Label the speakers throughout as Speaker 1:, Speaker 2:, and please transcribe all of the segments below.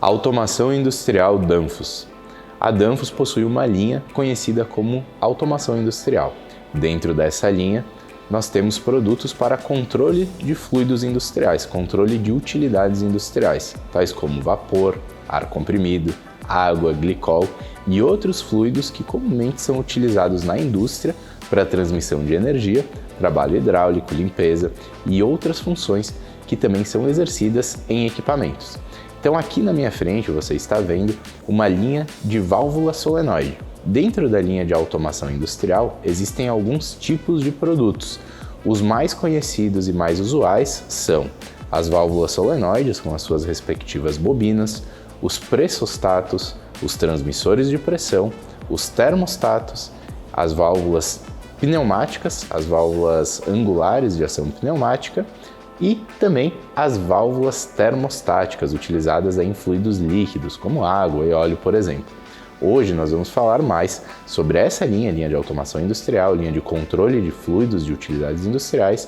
Speaker 1: Automação industrial Danfoss. A Danfoss possui uma linha conhecida como automação industrial. Dentro dessa linha, nós temos produtos para controle de fluidos industriais, controle de utilidades industriais, tais como vapor, ar comprimido, água, glicol e outros fluidos que comumente são utilizados na indústria para transmissão de energia, trabalho hidráulico, limpeza e outras funções que também são exercidas em equipamentos. Então aqui na minha frente você está vendo uma linha de válvula solenoide. Dentro da linha de automação industrial existem alguns tipos de produtos. Os mais conhecidos e mais usuais são as válvulas solenoides com as suas respectivas bobinas, os pressostatos, os transmissores de pressão, os termostatos, as válvulas pneumáticas, as válvulas angulares de ação pneumática e também as válvulas termostáticas utilizadas em fluidos líquidos, como água e óleo, por exemplo. Hoje nós vamos falar mais sobre essa linha de automação industrial, linha de controle de fluidos de utilidades industriais,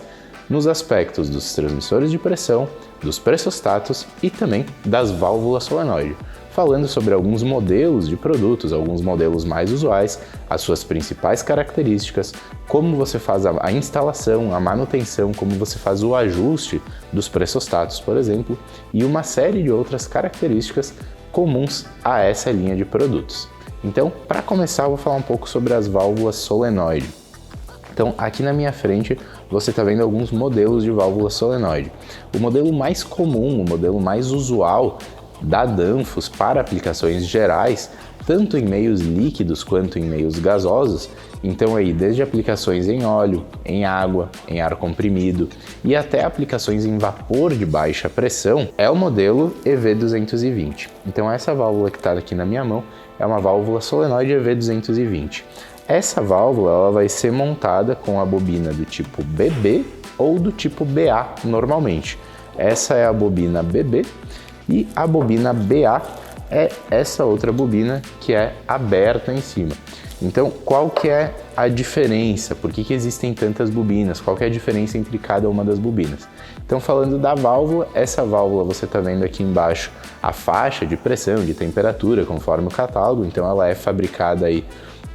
Speaker 1: nos aspectos dos transmissores de pressão, dos pressostatos e também das válvulas solenoide, falando sobre alguns modelos de produtos, alguns modelos mais usuais, as suas principais características, como você faz a instalação, a manutenção, como você faz o ajuste dos pressostatos, por exemplo, e uma série de outras características comuns a essa linha de produtos. Então, para começar, eu vou falar um pouco sobre as válvulas solenoide. Então, aqui na minha frente, você está vendo alguns modelos de válvula solenoide. O modelo mais comum, o modelo mais usual da Danfoss para aplicações gerais, tanto em meios líquidos quanto em meios gasosos, então aí desde aplicações em óleo, em água, em ar comprimido e até aplicações em vapor de baixa pressão, é o modelo EV220. Então essa válvula que está aqui na minha mão é uma válvula solenoide EV220. Essa válvula ela vai ser montada com a bobina do tipo BB ou do tipo BA normalmente. Essa é a bobina BB e a bobina BA é essa outra bobina que é aberta em cima. Então, qual que é a diferença? Por que existem tantas bobinas? Qual que é a diferença entre cada uma das bobinas? Então, falando da válvula, essa válvula você está vendo aqui embaixo a faixa de pressão, de temperatura, conforme o catálogo. Então, ela é fabricada aí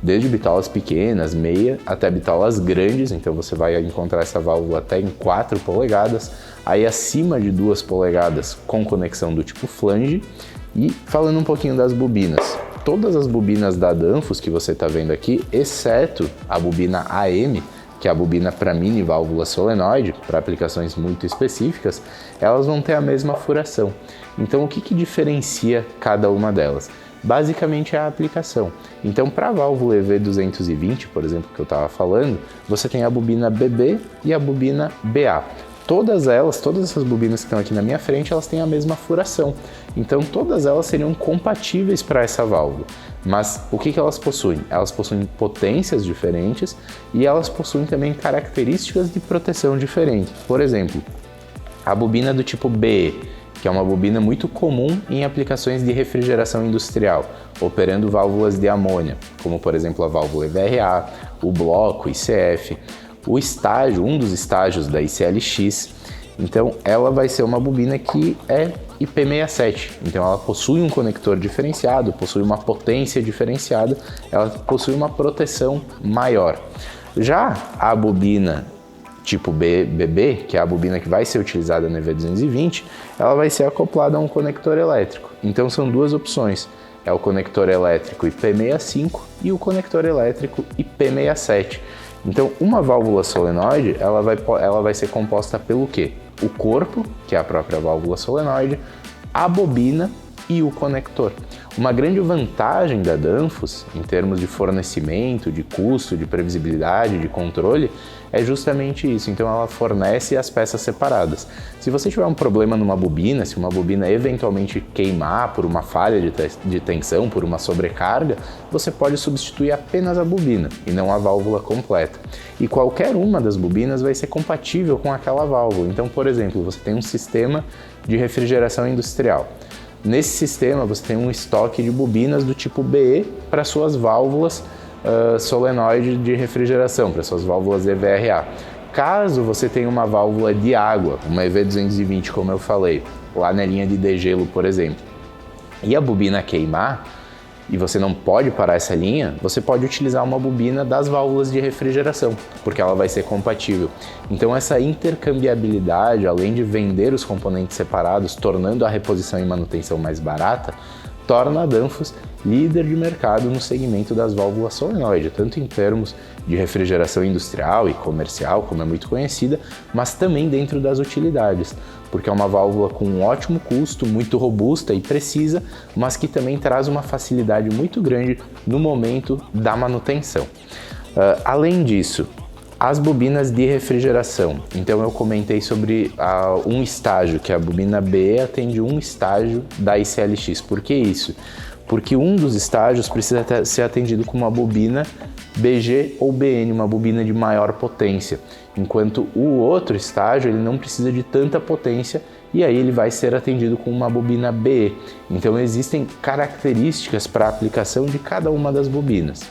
Speaker 1: desde bitolas pequenas, meia, até bitolas grandes, então você vai encontrar essa válvula até em 4 polegadas, aí acima de 2 polegadas com conexão do tipo flange. E falando um pouquinho das bobinas, todas as bobinas da Danfoss que você está vendo aqui, exceto a bobina AM, que é a bobina para mini válvula solenoide, para aplicações muito específicas, elas vão ter a mesma furação. Então o que diferencia cada uma delas? Basicamente é a aplicação. Então, para a válvula EV220, por exemplo, que eu estava falando, você tem a bobina BB e a bobina BA. Todas essas bobinas que estão aqui na minha frente, elas têm a mesma furação. Então, todas elas seriam compatíveis para essa válvula. Mas o que elas possuem? Elas possuem potências diferentes e elas possuem também características de proteção diferentes. Por exemplo, a bobina do tipo BE, que é uma bobina muito comum em aplicações de refrigeração industrial, operando válvulas de amônia, como por exemplo a válvula EVRA, o bloco ICF, o estágio, um dos estágios da ICLX. Então ela vai ser uma bobina que é IP67, então ela possui um conector diferenciado, possui uma potência diferenciada, ela possui uma proteção maior. Já a bobina tipo BB, que é a bobina que vai ser utilizada no EV220, ela vai ser acoplada a um conector elétrico. Então são duas opções, é o conector elétrico IP65 e o conector elétrico IP67. Então uma válvula solenoide, ela vai ser composta pelo quê? O corpo, que é a própria válvula solenoide, a bobina e o conector. Uma grande vantagem da Danfoss, em termos de fornecimento, de custo, de previsibilidade, de controle, é justamente isso. Então ela fornece as peças separadas. Se você tiver um problema numa bobina, se uma bobina eventualmente queimar por uma falha de tensão, por uma sobrecarga, você pode substituir apenas a bobina e não a válvula completa. E qualquer uma das bobinas vai ser compatível com aquela válvula. Então, por exemplo, você tem um sistema de refrigeração industrial. Nesse sistema você tem um estoque de bobinas do tipo BE para suas válvulas solenoide de refrigeração, para suas válvulas EVRA. Caso você tenha uma válvula de água, uma EV220 como eu falei, lá na linha de degelo, por exemplo, e a bobina queimar, e você não pode parar essa linha, você pode utilizar uma bobina das válvulas de refrigeração, porque ela vai ser compatível. Então essa intercambiabilidade, além de vender os componentes separados, tornando a reposição e manutenção mais barata, torna a Danfoss líder de mercado no segmento das válvulas solenoide, tanto em termos de refrigeração industrial e comercial, como é muito conhecida, mas também dentro das utilidades, porque é uma válvula com um ótimo custo, muito robusta e precisa, mas que também traz uma facilidade muito grande no momento da manutenção. Além disso, as bobinas de refrigeração. Então eu comentei sobre um estágio, que a bobina BE atende um estágio da ICLX. Por que isso? Porque um dos estágios precisa ser atendido com uma bobina BG ou BN, uma bobina de maior potência, enquanto o outro estágio ele não precisa de tanta potência e aí ele vai ser atendido com uma bobina BE. Então existem características para a aplicação de cada uma das bobinas.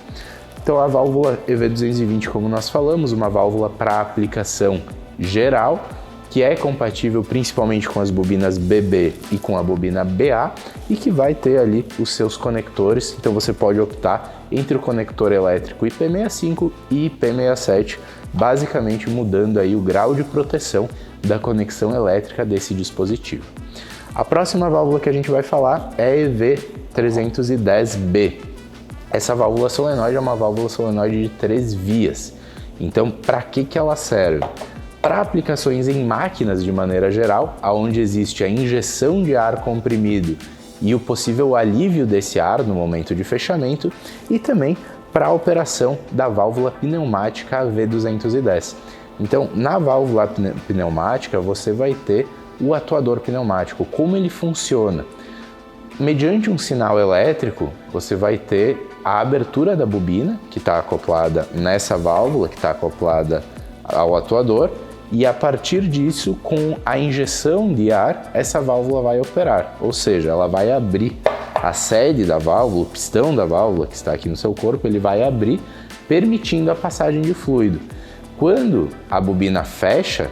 Speaker 1: Então a válvula EV220, como nós falamos, uma válvula para aplicação geral, que é compatível principalmente com as bobinas BB e com a bobina BA e que vai ter ali os seus conectores. Então você pode optar entre o conector elétrico IP65 e IP67, basicamente mudando aí o grau de proteção da conexão elétrica desse dispositivo. A próxima válvula que a gente vai falar é a EV310B. Essa válvula solenoide é uma válvula solenoide de 3 vias. Então, para que ela serve? Para aplicações em máquinas de maneira geral, onde existe a injeção de ar comprimido e o possível alívio desse ar no momento de fechamento, e também para a operação da válvula pneumática AV210. Então, na válvula pneumática, você vai ter o atuador pneumático. Como ele funciona? Mediante um sinal elétrico, você vai ter a abertura da bobina, que está acoplada nessa válvula, que está acoplada ao atuador, e a partir disso, com a injeção de ar, essa válvula vai operar, ou seja, ela vai abrir a sede da válvula, o pistão da válvula que está aqui no seu corpo, ele vai abrir, permitindo a passagem de fluido. Quando a bobina fecha,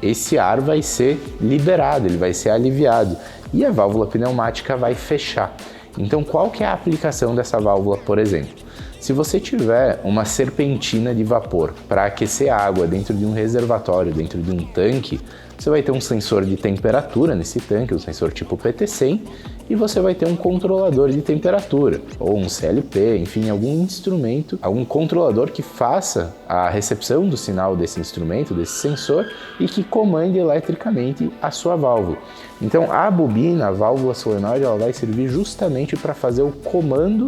Speaker 1: esse ar vai ser liberado, ele vai ser aliviado e a válvula pneumática vai fechar. Então, qual que é a aplicação dessa válvula, por exemplo? Se você tiver uma serpentina de vapor para aquecer a água dentro de um reservatório, dentro de um tanque, você vai ter um sensor de temperatura nesse tanque, um sensor tipo PT100, e você vai ter um controlador de temperatura, ou um CLP, enfim, algum instrumento, algum controlador que faça a recepção do sinal desse instrumento, desse sensor, e que comande eletricamente a sua válvula. Então, a bobina, a válvula solenoide, ela vai servir justamente para fazer o comando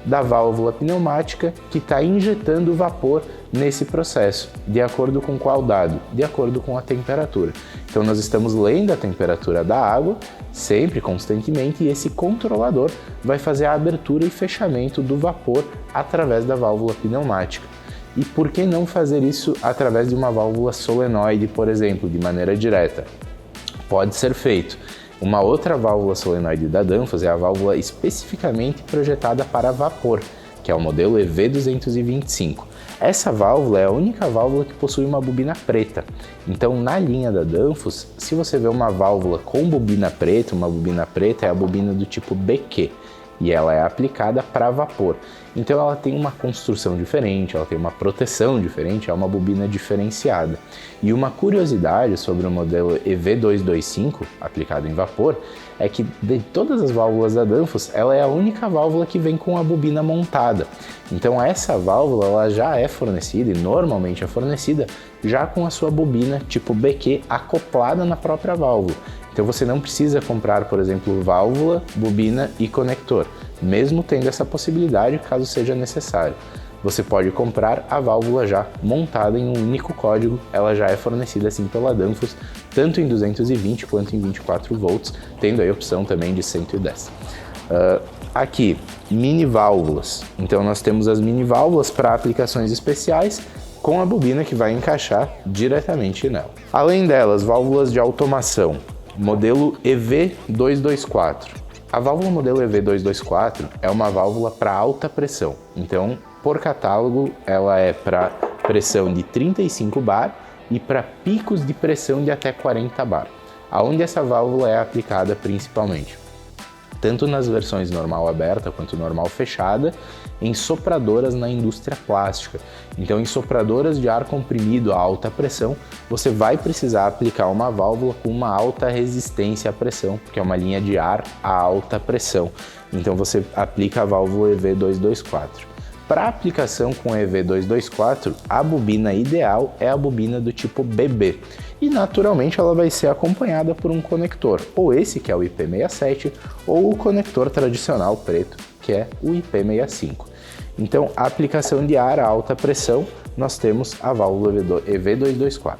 Speaker 1: da válvula pneumática que está injetando vapor nesse processo. De acordo com qual dado? De acordo com a temperatura. Então nós estamos lendo a temperatura da água, sempre, constantemente, e esse controlador vai fazer a abertura e fechamento do vapor através da válvula pneumática. E por que não fazer isso através de uma válvula solenoide, por exemplo, de maneira direta? Pode ser feito. Uma outra válvula solenoide da Danfoss é a válvula especificamente projetada para vapor, que é o modelo EV225. Essa válvula é a única válvula que possui uma bobina preta. Então, na linha da Danfoss, se você vê uma válvula com bobina preta, uma bobina preta é a bobina do tipo BQ, e ela é aplicada para vapor. Então ela tem uma construção diferente, ela tem uma proteção diferente, é uma bobina diferenciada. E uma curiosidade sobre o modelo EV225, aplicado em vapor, é que de todas as válvulas da Danfoss, ela é a única válvula que vem com a bobina montada. Então essa válvula ela já é fornecida, e normalmente é fornecida, já com a sua bobina tipo BQ acoplada na própria válvula. Então você não precisa comprar, por exemplo, válvula, bobina e conector, mesmo tendo essa possibilidade caso seja necessário. Você pode comprar a válvula já montada em um único código, ela já é fornecida assim pela Danfoss, tanto em 220 quanto em 24 volts, tendo aí a opção também de 110. Aqui, mini válvulas. Então nós temos as mini válvulas para aplicações especiais, com a bobina que vai encaixar diretamente nela. Além delas, válvulas de automação. Modelo EV224. A válvula modelo EV224 é uma válvula para alta pressão. Então, por catálogo, ela é para pressão de 35 bar e para picos de pressão de até 40 bar. Aonde essa válvula é aplicada principalmente? tanto nas versões normal aberta quanto normal fechada, em sopradoras na indústria plástica. Então, em sopradoras de ar comprimido a alta pressão, você vai precisar aplicar uma válvula com uma alta resistência à pressão, que é uma linha de ar a alta pressão. Então, você aplica a válvula EV224. Para aplicação com EV224, a bobina ideal é a bobina do tipo BB. E naturalmente ela vai ser acompanhada por um conector, ou esse que é o IP67, ou o conector tradicional preto, que é o IP65. Então, a aplicação de ar a alta pressão, nós temos a válvula EV224.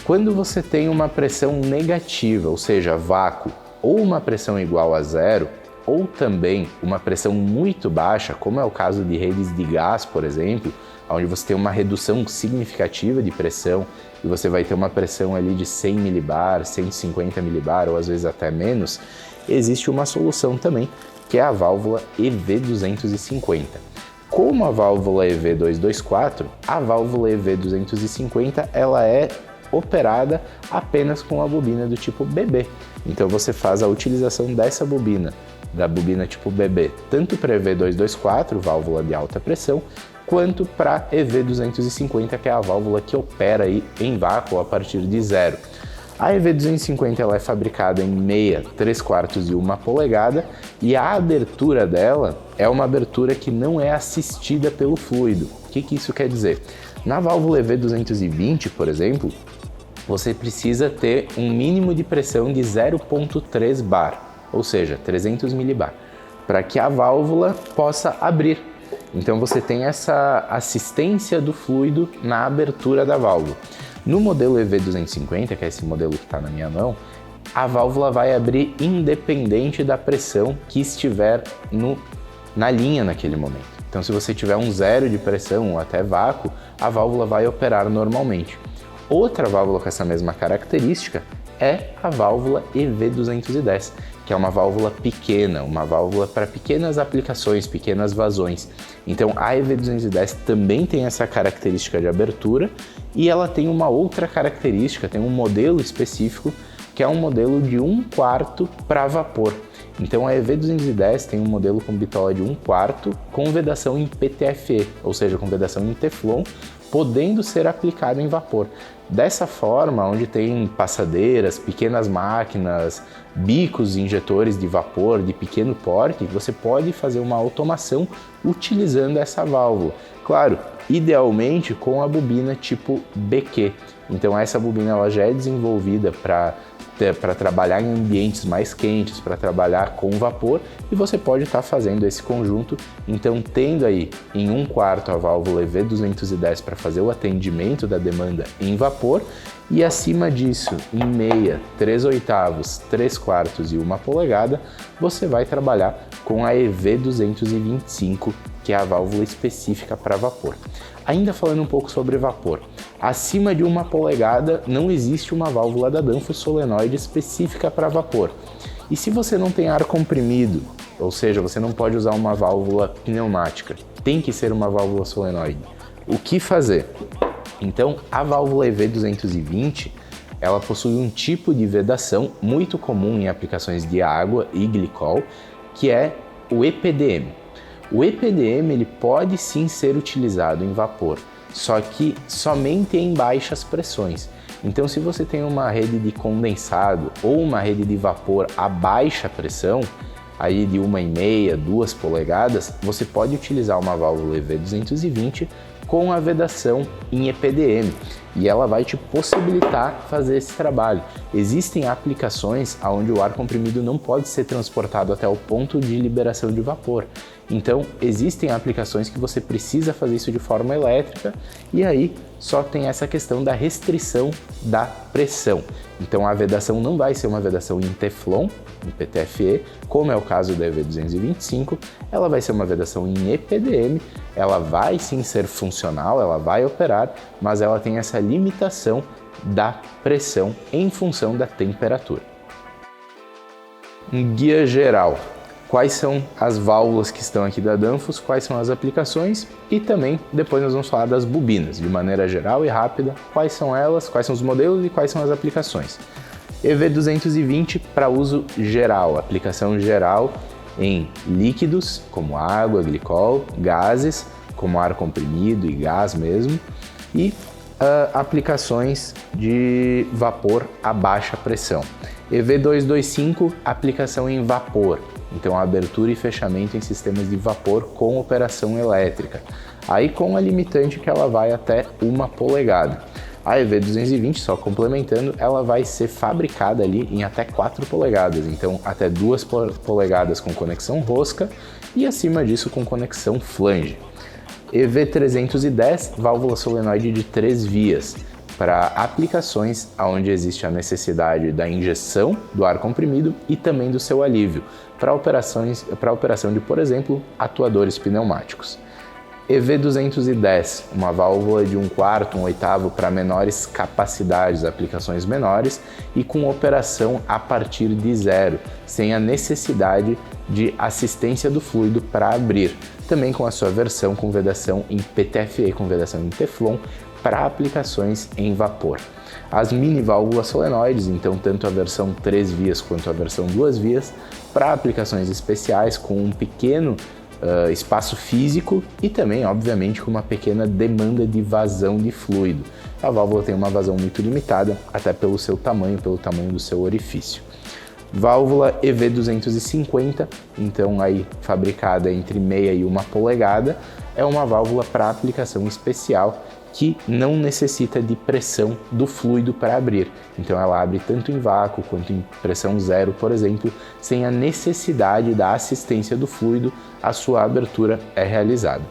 Speaker 1: Quando você tem uma pressão negativa, ou seja, vácuo, ou uma pressão igual a zero, ou também uma pressão muito baixa, como é o caso de redes de gás, por exemplo, onde você tem uma redução significativa de pressão e você vai ter uma pressão ali de 100 milibar, 150 milibar ou às vezes até menos, existe uma solução também, que é a válvula EV250. Como a válvula EV224, a válvula EV250 ela é operada apenas com a bobina do tipo BB. Então você faz a utilização dessa bobina, da bobina tipo BB, tanto para EV224, válvula de alta pressão, quanto para EV250, que é a válvula que opera aí em vácuo a partir de zero. A EV250 ela é fabricada em meia, 3/4 e 1 polegada, e a abertura dela é uma abertura que não é assistida pelo fluido. O que isso quer dizer? Na válvula EV220, por exemplo, você precisa ter um mínimo de pressão de 0,3 bar, ou seja, 300 milibar, para que a válvula possa abrir. Então você tem essa assistência do fluido na abertura da válvula. No modelo EV250, que é esse modelo que está na minha mão, a válvula vai abrir independente da pressão que estiver na linha naquele momento. Então se você tiver um zero de pressão ou até vácuo, a válvula vai operar normalmente. Outra válvula com essa mesma característica é a válvula EV210, que é uma válvula pequena, uma válvula para pequenas aplicações, pequenas vazões. Então a EV210 também tem essa característica de abertura e ela tem uma outra característica, tem um modelo específico que é um modelo de 1/4 para vapor. Então a EV210 tem um modelo com bitola de 1/4 com vedação em PTFE, ou seja, com vedação em Teflon, podendo ser aplicado em vapor. Dessa forma, onde tem passadeiras, pequenas máquinas, bicos injetores de vapor de pequeno porte, você pode fazer uma automação utilizando essa válvula. Claro, idealmente com a bobina tipo BQ. Então essa bobina ela já é desenvolvida para trabalhar em ambientes mais quentes, para trabalhar com vapor, e você pode estar fazendo esse conjunto, então tendo aí em 1/4 a válvula EV210 para fazer o atendimento da demanda em vapor, e acima disso, em meia, 3/8, 3/4 e 1 polegada, você vai trabalhar com a EV225, que é a válvula específica para vapor. Ainda falando um pouco sobre vapor, acima de 1 polegada não existe uma válvula da Danfoss solenoide específica para vapor. E se você não tem ar comprimido, ou seja, você não pode usar uma válvula pneumática, tem que ser uma válvula solenoide, o que fazer? Então, a válvula EV220, ela possui um tipo de vedação muito comum em aplicações de água e glicol, que é o EPDM. O EPDM ele pode sim ser utilizado em vapor, só que somente em baixas pressões. Então, se você tem uma rede de condensado ou uma rede de vapor a baixa pressão, aí de 1,5, 2 polegadas, você pode utilizar uma válvula EV220 com a vedação em EPDM e ela vai te possibilitar fazer esse trabalho. Existem aplicações onde o ar comprimido não pode ser transportado até o ponto de liberação de vapor. Então, existem aplicações que você precisa fazer isso de forma elétrica e aí só tem essa questão da restrição da pressão. Então, a vedação não vai ser uma vedação em Teflon, em PTFE, como é o caso da EV225, ela vai ser uma vedação em EPDM, ela vai sim ser funcional, ela vai operar, mas ela tem essa limitação da pressão em função da temperatura. Um guia geral. Quais são as válvulas que estão aqui da Danfoss, quais são as aplicações e também depois nós vamos falar das bobinas, de maneira geral e rápida, quais são elas, quais são os modelos e quais são as aplicações. EV220 para uso geral, aplicação geral em líquidos como água, glicol, gases como ar comprimido e gás mesmo, e aplicações de vapor a baixa pressão. EV225, aplicação em vapor, então abertura e fechamento em sistemas de vapor com operação elétrica, aí com a limitante que ela vai até 1 polegada. A EV220, só complementando, ela vai ser fabricada ali em até 4 polegadas, então até 2 polegadas com conexão rosca e acima disso com conexão flange. EV310, válvula solenoide de 3 vias, para aplicações onde existe a necessidade da injeção do ar comprimido e também do seu alívio, para operação de, por exemplo, atuadores pneumáticos. EV210, uma válvula de 1/4, 1/8 para menores capacidades, aplicações menores e com operação a partir de zero, sem a necessidade de assistência do fluido para abrir, também com a sua versão com vedação em PTFE, com vedação em Teflon, para aplicações em vapor. As mini válvulas solenoides, então tanto a versão 3 vias quanto a versão 2 vias, para aplicações especiais com um pequeno espaço físico e também, obviamente, com uma pequena demanda de vazão de fluido. A válvula tem uma vazão muito limitada, até pelo seu tamanho, pelo tamanho do seu orifício. Válvula EV250, então aí fabricada entre meia e 1 polegada, é uma válvula para aplicação especial que não necessita de pressão do fluido para abrir. Então ela abre tanto em vácuo quanto em pressão zero, por exemplo, sem a necessidade da assistência do fluido, a sua abertura é realizada.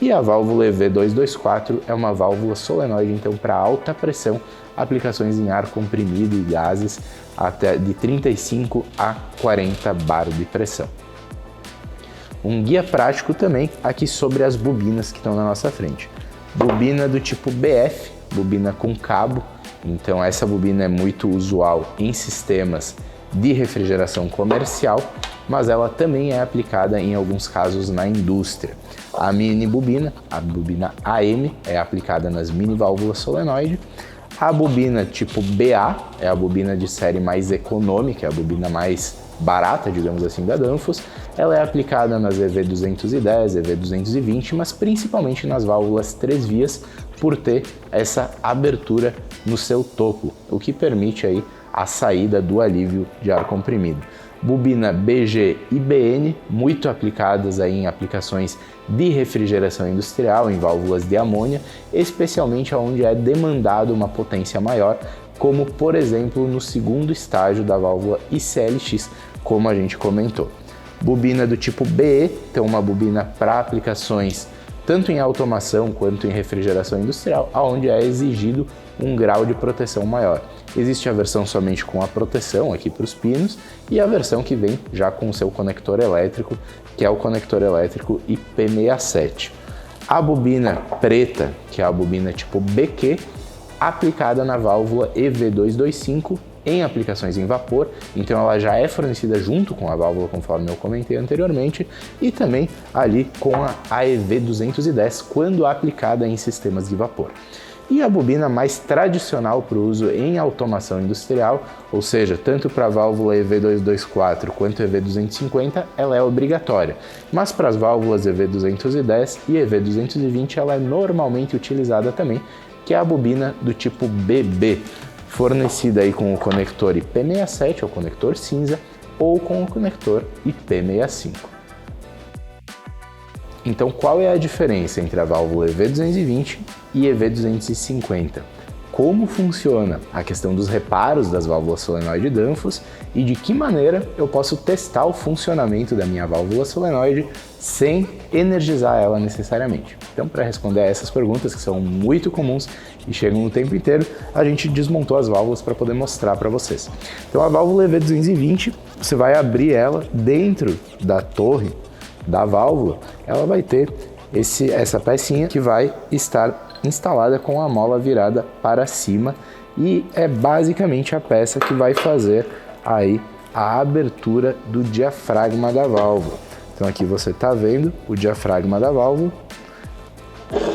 Speaker 1: E a válvula EV224 é uma válvula solenoide então para alta pressão, aplicações em ar comprimido e gases até de 35 a 40 bar de pressão. Um guia prático também aqui sobre as bobinas que estão na nossa frente. Bobina do tipo BF, bobina com cabo, então essa bobina é muito usual em sistemas de refrigeração comercial, mas ela também é aplicada em alguns casos na indústria. A mini bobina, a bobina AM, é aplicada nas mini válvulas solenoide. A bobina tipo BA é a bobina de série mais econômica, é a bobina mais barata, digamos assim, da Danfoss. Ela é aplicada nas EV210, EV220, mas principalmente nas válvulas 3 vias, por ter essa abertura no seu topo, o que permite aí a saída do alívio de ar comprimido. Bobina BG e BN, muito aplicadas aí em aplicações de refrigeração industrial, em válvulas de amônia, especialmente onde é demandado uma potência maior, como por exemplo no segundo estágio da válvula ICLX, como a gente comentou. Bobina do tipo BE, então uma bobina para aplicações tanto em automação quanto em refrigeração industrial, onde é exigido um grau de proteção maior. Existe a versão somente com a proteção aqui para os pinos e a versão que vem já com o seu conector elétrico, que é o conector elétrico IP67. A bobina preta, que é a bobina tipo BQ, aplicada na válvula EV225 em aplicações em vapor, então ela já é fornecida junto com a válvula, conforme eu comentei anteriormente, e também ali com a EV210, quando aplicada em sistemas de vapor. E a bobina mais tradicional para o uso em automação industrial, ou seja, tanto para a válvula EV224 quanto EV250, ela é obrigatória, mas para as válvulas EV210 e EV220 ela é normalmente utilizada também, que é a bobina do tipo BB, fornecida aí com o conector IP67, ou conector cinza, ou com o conector IP65. Então, qual é a diferença entre a válvula EV220 e EV250? Como funciona a questão dos reparos das válvulas solenoide Danfoss e de que maneira eu posso testar o funcionamento da minha válvula solenoide sem energizar ela necessariamente. Então, para responder a essas perguntas, que são muito comuns e chegam o tempo inteiro, a gente desmontou as válvulas para poder mostrar para vocês. Então, a válvula EV220, você vai abrir ela dentro da torre da válvula, ela vai ter essa pecinha que vai estar instalada com a mola virada para cima e é basicamente a peça que vai fazer aí a abertura do diafragma da válvula. Então aqui você está vendo o diafragma da válvula,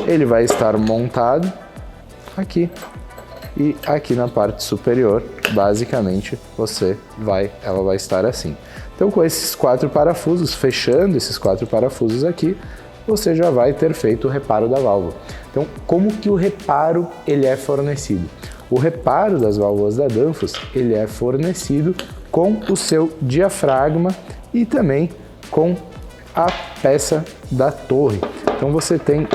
Speaker 1: ele vai estar montado aqui e aqui na parte superior, basicamente, ela vai estar assim. Então, com esses 4 parafusos, fechando esses 4 parafusos aqui, você já vai ter feito o reparo da válvula. Então, como que o reparo ele é fornecido? O reparo das válvulas da Danfoss, ele é fornecido com o seu diafragma e também com a peça da torre. Então você tem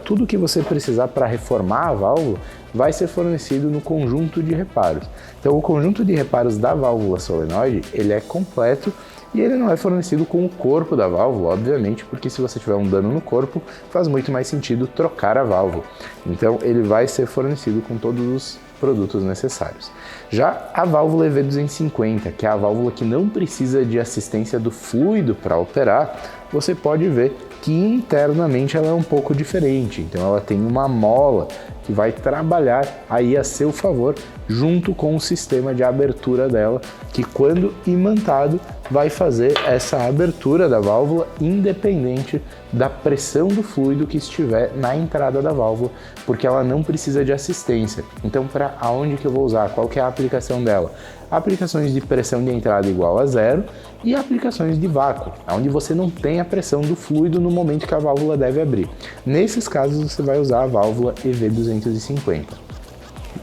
Speaker 1: tudo que você precisar para reformar a válvula vai ser fornecido no conjunto de reparos. Então o conjunto de reparos da válvula solenoide, ele é completo e ele não é fornecido com o corpo da válvula, obviamente, porque se você tiver um dano no corpo, faz muito mais sentido trocar a válvula. Então ele vai ser fornecido com todos os produtos necessários. Já a válvula EV250, que é a válvula que não precisa de assistência do fluido para operar, você pode ver que internamente ela é um pouco diferente. Então ela tem uma mola que vai trabalhar aí a seu favor junto com o sistema de abertura dela, que quando imantado vai fazer essa abertura da válvula independente da pressão do fluido que estiver na entrada da válvula, porque ela não precisa de assistência. Então, para aonde que eu vou usar? Qual que é a aplicação dela? Aplicações de pressão de entrada igual a 0 e aplicações de vácuo, onde você não tem a pressão do fluido no momento que a válvula deve abrir. Nesses casos, você vai usar a válvula EV250.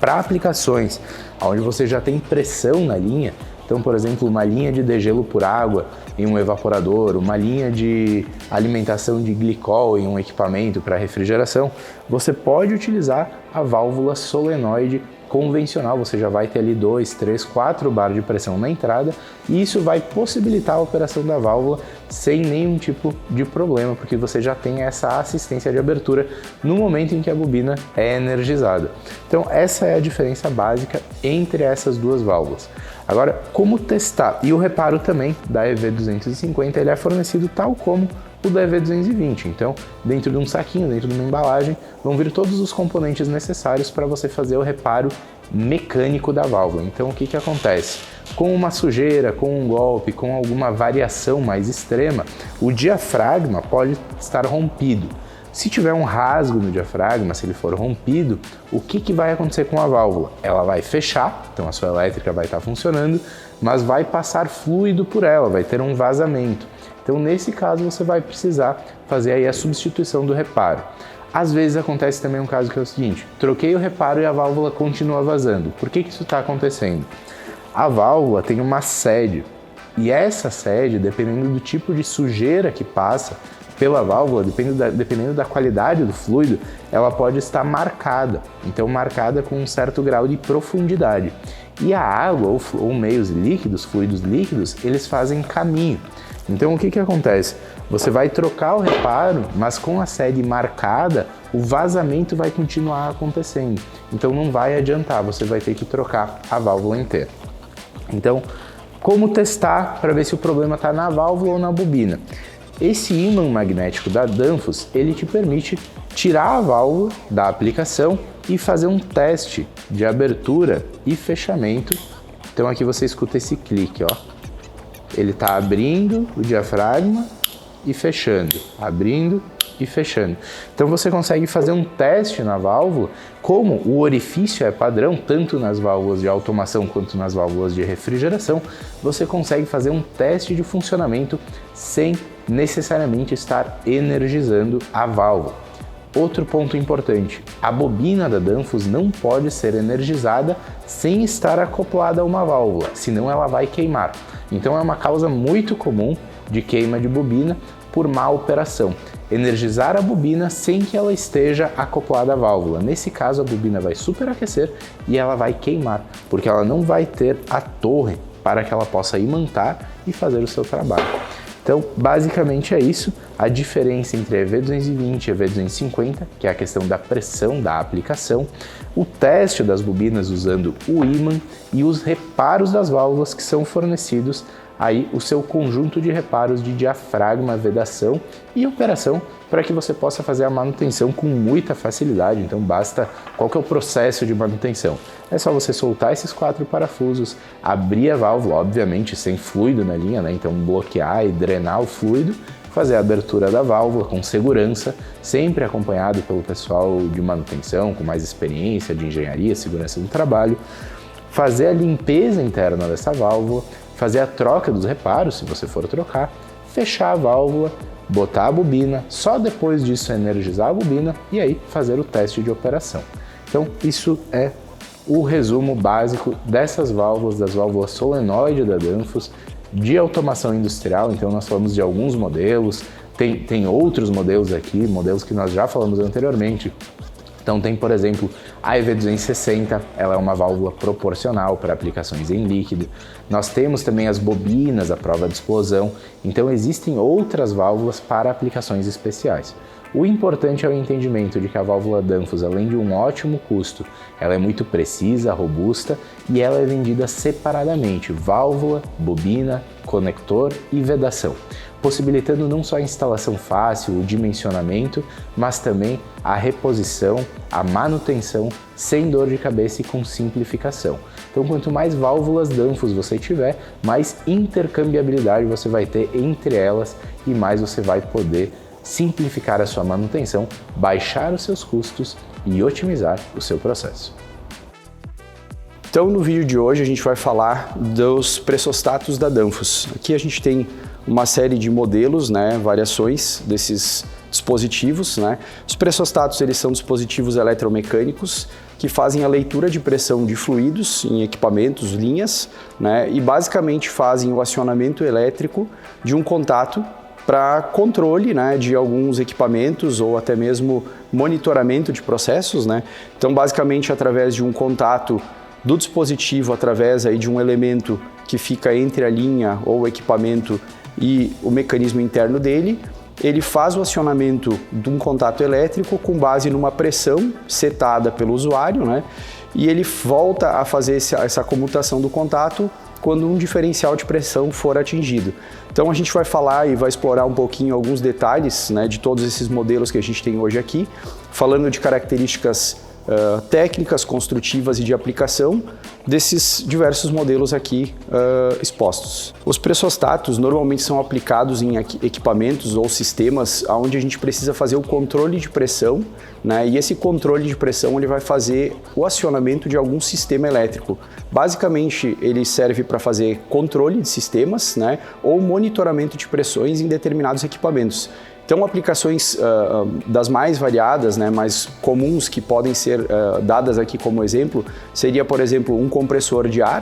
Speaker 1: Para aplicações onde você já tem pressão na linha, então, por exemplo, uma linha de degelo por água em um evaporador, uma linha de alimentação de glicol em um equipamento para refrigeração, você pode utilizar a válvula solenoide convencional. Você já vai ter ali 2, 3, 4 bar de pressão na entrada e isso vai possibilitar a operação da válvula sem nenhum tipo de problema, porque você já tem essa assistência de abertura no momento em que a bobina é energizada. Então essa é a diferença básica entre essas duas válvulas. Agora, como testar? E o reparo também da EV250, ele é fornecido tal como o da EV220. Então, dentro de um saquinho, dentro de uma embalagem, vão vir todos os componentes necessários para você fazer o reparo mecânico da válvula. Então, o que que acontece? Com uma sujeira, com um golpe, com alguma variação mais extrema, o diafragma pode estar rompido. Se tiver um rasgo no diafragma, se ele for rompido, o que vai acontecer com a válvula? Ela vai fechar, então a sua elétrica vai estar funcionando, mas vai passar fluido por ela, vai ter um vazamento. Então, nesse caso, você vai precisar fazer aí a substituição do reparo. Às vezes acontece também um caso que é o seguinte: troquei o reparo e a válvula continua vazando. Por que isso está acontecendo? A válvula tem uma sede, e essa sede, dependendo do tipo de sujeira que passa pela válvula, dependendo da qualidade do fluido, ela pode estar marcada, então marcada com um certo grau de profundidade. E a água ou meios líquidos, fluidos líquidos, eles fazem caminho. Então o que que acontece? Você vai trocar o reparo, mas com a sede marcada, o vazamento vai continuar acontecendo. Então não vai adiantar, você vai ter que trocar a válvula inteira. Então, como testar para ver se o problema está na válvula ou na bobina? Esse ímã magnético da Danfoss, ele te permite tirar a válvula da aplicação e fazer um teste de abertura e fechamento. Então aqui você escuta esse clique, ó. Ele está abrindo o diafragma e fechando, abrindo e fechando. Então você consegue fazer um teste na válvula, como o orifício é padrão, tanto nas válvulas de automação quanto nas válvulas de refrigeração, você consegue fazer um teste de funcionamento sem necessariamente estar energizando a válvula. Outro ponto importante, a bobina da Danfoss não pode ser energizada sem estar acoplada a uma válvula, senão ela vai queimar. Então é uma causa muito comum de queima de bobina por má operação. Energizar a bobina sem que ela esteja acoplada à válvula. Nesse caso, a bobina vai superaquecer e ela vai queimar, porque ela não vai ter a torre para que ela possa imantar e fazer o seu trabalho. Então, basicamente é isso, a diferença entre a EV220 e a EV250, que é a questão da pressão da aplicação, o teste das bobinas usando o ímã e os reparos das válvulas que são fornecidos aí o seu conjunto de reparos de diafragma, vedação e operação para que você possa fazer a manutenção com muita facilidade. Então basta, qual que é o processo de manutenção? É só você soltar esses 4 parafusos, abrir a válvula, obviamente sem fluido na linha, né? Então bloquear e drenar o fluido fazer a abertura da válvula com segurança, sempre acompanhado pelo pessoal de manutenção, com mais experiência de engenharia, segurança do trabalho, fazer a limpeza interna dessa válvula, fazer a troca dos reparos, se você for trocar, fechar a válvula, botar a bobina, só depois disso energizar a bobina e aí fazer o teste de operação. Então isso é o resumo básico dessas válvulas, das válvulas solenoide da Danfoss, de automação industrial. Então nós falamos de alguns modelos, tem outros modelos aqui, modelos que nós já falamos anteriormente. Então tem, por exemplo, a EV260, ela é uma válvula proporcional para aplicações em líquido. Nós temos também as bobinas à prova de explosão, então existem outras válvulas para aplicações especiais. O importante é o entendimento de que a válvula Danfoss, além de um ótimo custo, ela é muito precisa, robusta e ela é vendida separadamente, válvula, bobina, conector e vedação, possibilitando não só a instalação fácil, o dimensionamento, mas também a reposição, a manutenção sem dor de cabeça e com simplificação. Então, quanto mais válvulas Danfoss você tiver, mais intercambiabilidade você vai ter entre elas e mais você vai poder simplificar a sua manutenção, baixar os seus custos e otimizar o seu processo.
Speaker 2: Então, no vídeo de hoje a gente vai falar dos pressostatos da Danfoss. Aqui a gente tem uma série de modelos, variações desses dispositivos. Os pressostatos, eles são dispositivos eletromecânicos que fazem a leitura de pressão de fluidos em equipamentos, linhas, e basicamente fazem o acionamento elétrico de um contato para controle de alguns equipamentos ou até mesmo monitoramento de processos. Então, basicamente, através de um contato do dispositivo, através aí de um elemento que fica entre a linha ou o equipamento e o mecanismo interno dele, ele faz o acionamento de um contato elétrico com base numa pressão setada pelo usuário, e ele volta a fazer essa comutação do contato quando um diferencial de pressão for atingido. Então a gente vai falar e vai explorar um pouquinho alguns detalhes de todos esses modelos que a gente tem hoje aqui, falando de características técnicas, construtivas e de aplicação desses diversos modelos aqui expostos. Os pressostatos normalmente são aplicados em equipamentos ou sistemas onde a gente precisa fazer o controle de pressão, e esse controle de pressão ele vai fazer o acionamento de algum sistema elétrico. Basicamente ele serve para fazer controle de sistemas, ou monitoramento de pressões em determinados equipamentos. Então, aplicações das mais variadas, mais comuns que podem ser dadas aqui como exemplo, seria, por exemplo, um compressor de ar,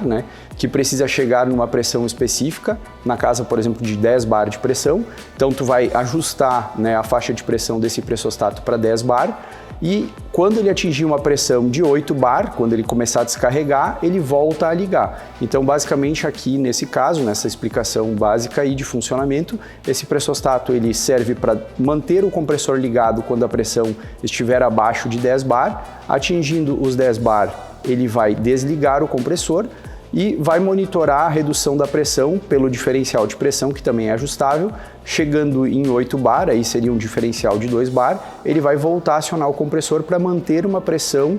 Speaker 2: que precisa chegar numa pressão específica, na casa, por exemplo, de 10 bar de pressão. Então, tu vai ajustar a faixa de pressão desse pressostato para 10 bar e quando ele atingir uma pressão de 8 bar, quando ele começar a descarregar, ele volta a ligar. Então, basicamente aqui nesse caso, nessa explicação básica aí de funcionamento, esse pressostato ele serve para manter o compressor ligado quando a pressão estiver abaixo de 10 bar. Atingindo os 10 bar, ele vai desligar o compressor e vai monitorar a redução da pressão pelo diferencial de pressão, que também é ajustável. Chegando em 8 bar, aí seria um diferencial de 2 bar, ele vai voltar a acionar o compressor para manter uma pressão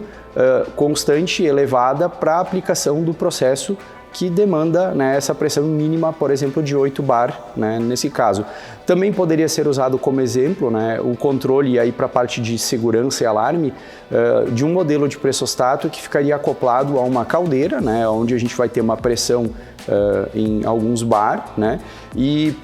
Speaker 2: constante e elevada para a aplicação do processo que demanda essa pressão mínima, por exemplo, de 8 bar, nesse caso. Também poderia ser usado como exemplo o controle aí para a parte de segurança e alarme de um modelo de pressostato que ficaria acoplado a uma caldeira, onde a gente vai ter uma pressão em alguns bar, e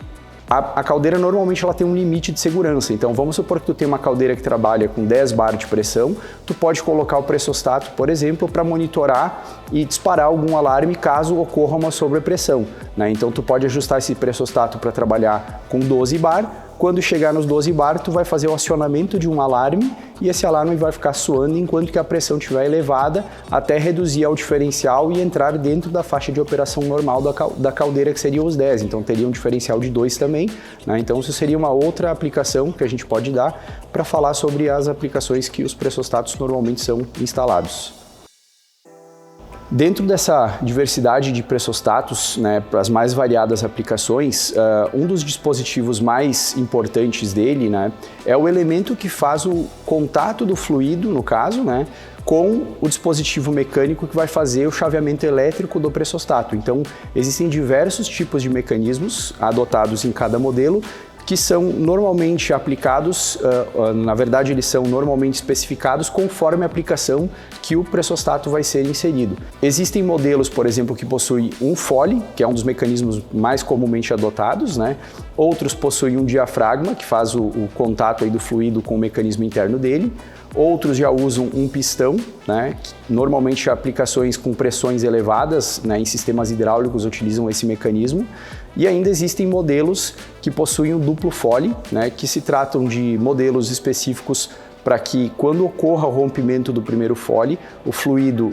Speaker 2: a caldeira normalmente ela tem um limite de segurança. Então vamos supor que tu tem uma caldeira que trabalha com 10 bar de pressão, tu pode colocar o pressostato, por exemplo, para monitorar e disparar algum alarme caso ocorra uma sobrepressão. Então tu pode ajustar esse pressostato para trabalhar com 12 bar. Quando chegar nos 12 bar, tu vai fazer o acionamento de um alarme e esse alarme vai ficar soando enquanto que a pressão estiver elevada até reduzir ao diferencial e entrar dentro da faixa de operação normal da caldeira, que seria os 10. Então teria um diferencial de 2 também. Então isso seria uma outra aplicação que a gente pode dar para falar sobre as aplicações que os pressostatos normalmente são instalados. Dentro dessa diversidade de pressostatos, para as mais variadas aplicações, um dos dispositivos mais importantes dele é o elemento que faz o contato do fluido, no caso, com o dispositivo mecânico que vai fazer o chaveamento elétrico do pressostato. Então, existem diversos tipos de mecanismos adotados em cada modelo que são normalmente aplicados, na verdade eles são normalmente especificados conforme a aplicação que o pressostato vai ser inserido. Existem modelos, por exemplo, que possuem um Foley, que é um dos mecanismos mais comumente adotados, né? Outros possuem um diafragma, que faz o contato aí do fluido com o mecanismo interno dele. Outros já usam um pistão, né? Normalmente aplicações com pressões elevadas, né, em sistemas hidráulicos utilizam esse mecanismo. E ainda existem modelos que possuem um duplo Foley, né, que se tratam de modelos específicos para que, quando ocorra o rompimento do primeiro Foley, o fluido,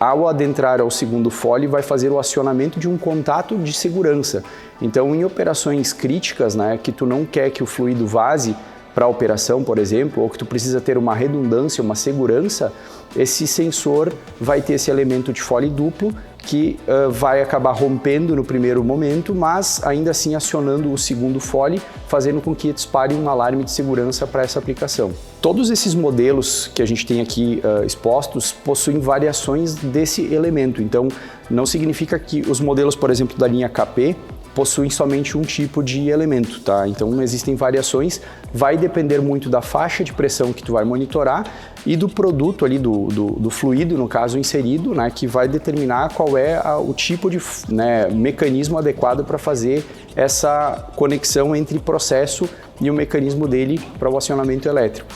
Speaker 2: ao adentrar ao segundo Foley, vai fazer o acionamento de um contato de segurança. Então, em operações críticas, né, que tu não quer que o fluido vaze para a operação, por exemplo, ou que tu precisa ter uma redundância, uma segurança, esse sensor vai ter esse elemento de Foley duplo que vai acabar rompendo no primeiro momento, mas ainda assim acionando o segundo Foley, fazendo com que dispare um alarme de segurança para essa aplicação. Todos esses modelos que a gente tem aqui expostos possuem variações desse elemento, então não significa que os modelos, por exemplo, da linha KP, possuem somente um tipo de elemento, tá? Então existem variações, vai depender muito da faixa de pressão que tu vai monitorar e do produto ali, do fluido, no caso, inserido, né, que vai determinar qual é o tipo de, né, mecanismo adequado para fazer essa conexão entre processo e o mecanismo dele para o acionamento elétrico.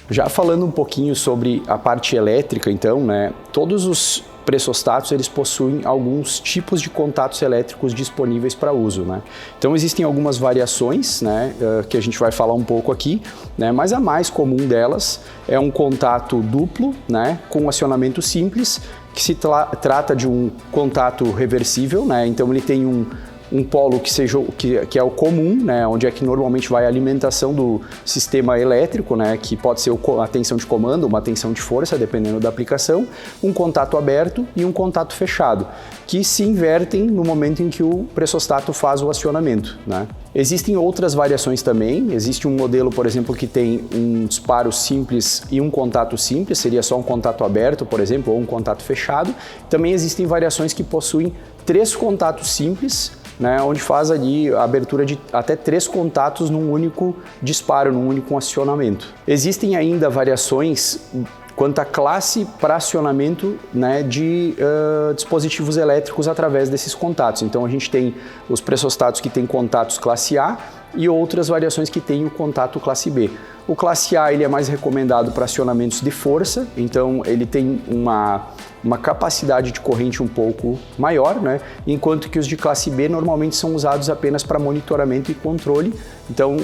Speaker 2: Já falando um pouquinho sobre a parte elétrica, então, né, todos os pressostatos eles possuem alguns tipos de contatos elétricos disponíveis para uso, né? Então existem algumas variações, né, que a gente vai falar um pouco aqui, né, mas a mais comum delas é um contato duplo, né, com acionamento simples, que se trata de um contato reversível, né? Então ele tem um polo que é o comum, né, onde é que normalmente vai a alimentação do sistema elétrico, né, que pode ser a tensão de comando, uma tensão de força, dependendo da aplicação, um contato aberto e um contato fechado, que se invertem no momento em que o pressostato faz o acionamento, né. Existem outras variações também, existe um modelo, por exemplo, que tem um disparo simples e um contato simples, seria só um contato aberto, por exemplo, ou um contato fechado. Também existem variações que possuem 3 contatos simples, né, onde faz ali a abertura de até 3 contatos num único disparo, num único acionamento. Existem ainda variações quanto à classe para acionamento, né, de dispositivos elétricos através desses contatos. Então a gente tem os pressostatos que têm contatos classe A e outras variações que têm o contato classe B. O classe A ele é mais recomendado para acionamentos de força, então ele tem uma capacidade de corrente um pouco maior, né? Enquanto que os de classe B normalmente são usados apenas para monitoramento e controle. Então,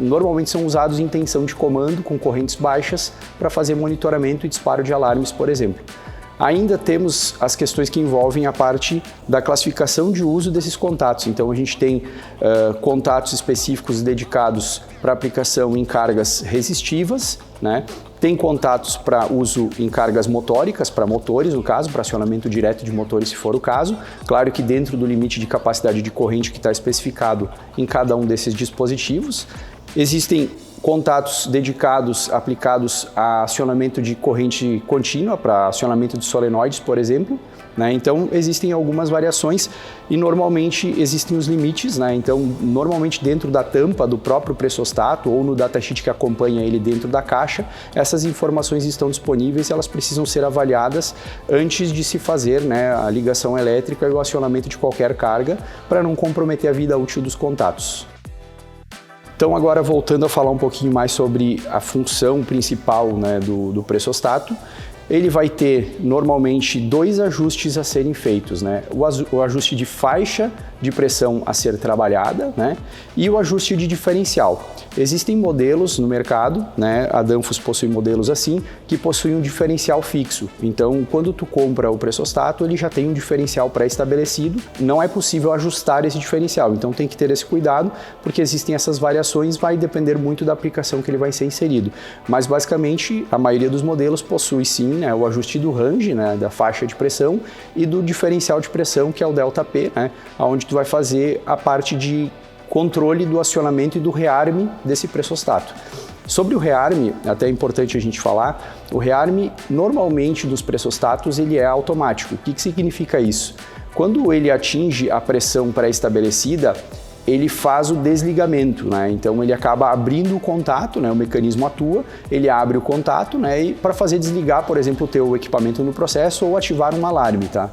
Speaker 2: normalmente são usados em tensão de comando com correntes baixas para fazer monitoramento e disparo de alarmes, por exemplo. Ainda temos as questões que envolvem a parte da classificação de uso desses contatos. Então a gente tem contatos específicos dedicados para aplicação em cargas resistivas, né? Tem contatos para uso em cargas motóricas, para motores, no caso, para acionamento direto de motores, se for o caso. Claro que dentro do limite de capacidade de corrente que está especificado em cada um desses dispositivos. Existem contatos dedicados, aplicados a acionamento de corrente contínua, para acionamento de solenoides, por exemplo, né? Então existem algumas variações e normalmente existem os limites, né? Então normalmente dentro da tampa do próprio pressostato ou no datasheet que acompanha ele dentro da caixa, essas informações estão disponíveis e elas precisam ser avaliadas antes de se fazer, né, a ligação elétrica e o acionamento de qualquer carga para não comprometer a vida útil dos contatos. Então agora voltando a falar um pouquinho mais sobre a função principal, né, do pressostato, ele vai ter normalmente 2 ajustes a serem feitos, né? O ajuste de faixa de pressão a ser trabalhada, né? E o ajuste de diferencial. Existem modelos no mercado, né? A Danfoss possui modelos assim, que possuem um diferencial fixo. Então, quando tu compra o pressostato, ele já tem um diferencial pré-estabelecido. Não é possível ajustar esse diferencial. Então, tem que ter esse cuidado, porque existem essas variações, vai depender muito da aplicação que ele vai ser inserido. Mas, basicamente, a maioria dos modelos possui sim, né, o ajuste do range, né, da faixa de pressão e do diferencial de pressão, que é o ΔP, né, onde tu vai fazer a parte de controle do acionamento e do rearme desse pressostato. Sobre o rearme, até é importante a gente falar, o rearme normalmente dos pressostatos ele é automático. O que significa isso? Quando ele atinge a pressão pré-estabelecida, ele faz o desligamento, né? Então ele acaba abrindo o contato, né? O mecanismo atua, ele abre o contato, né? E para fazer desligar, por exemplo, o teu equipamento no processo ou ativar um alarme, tá?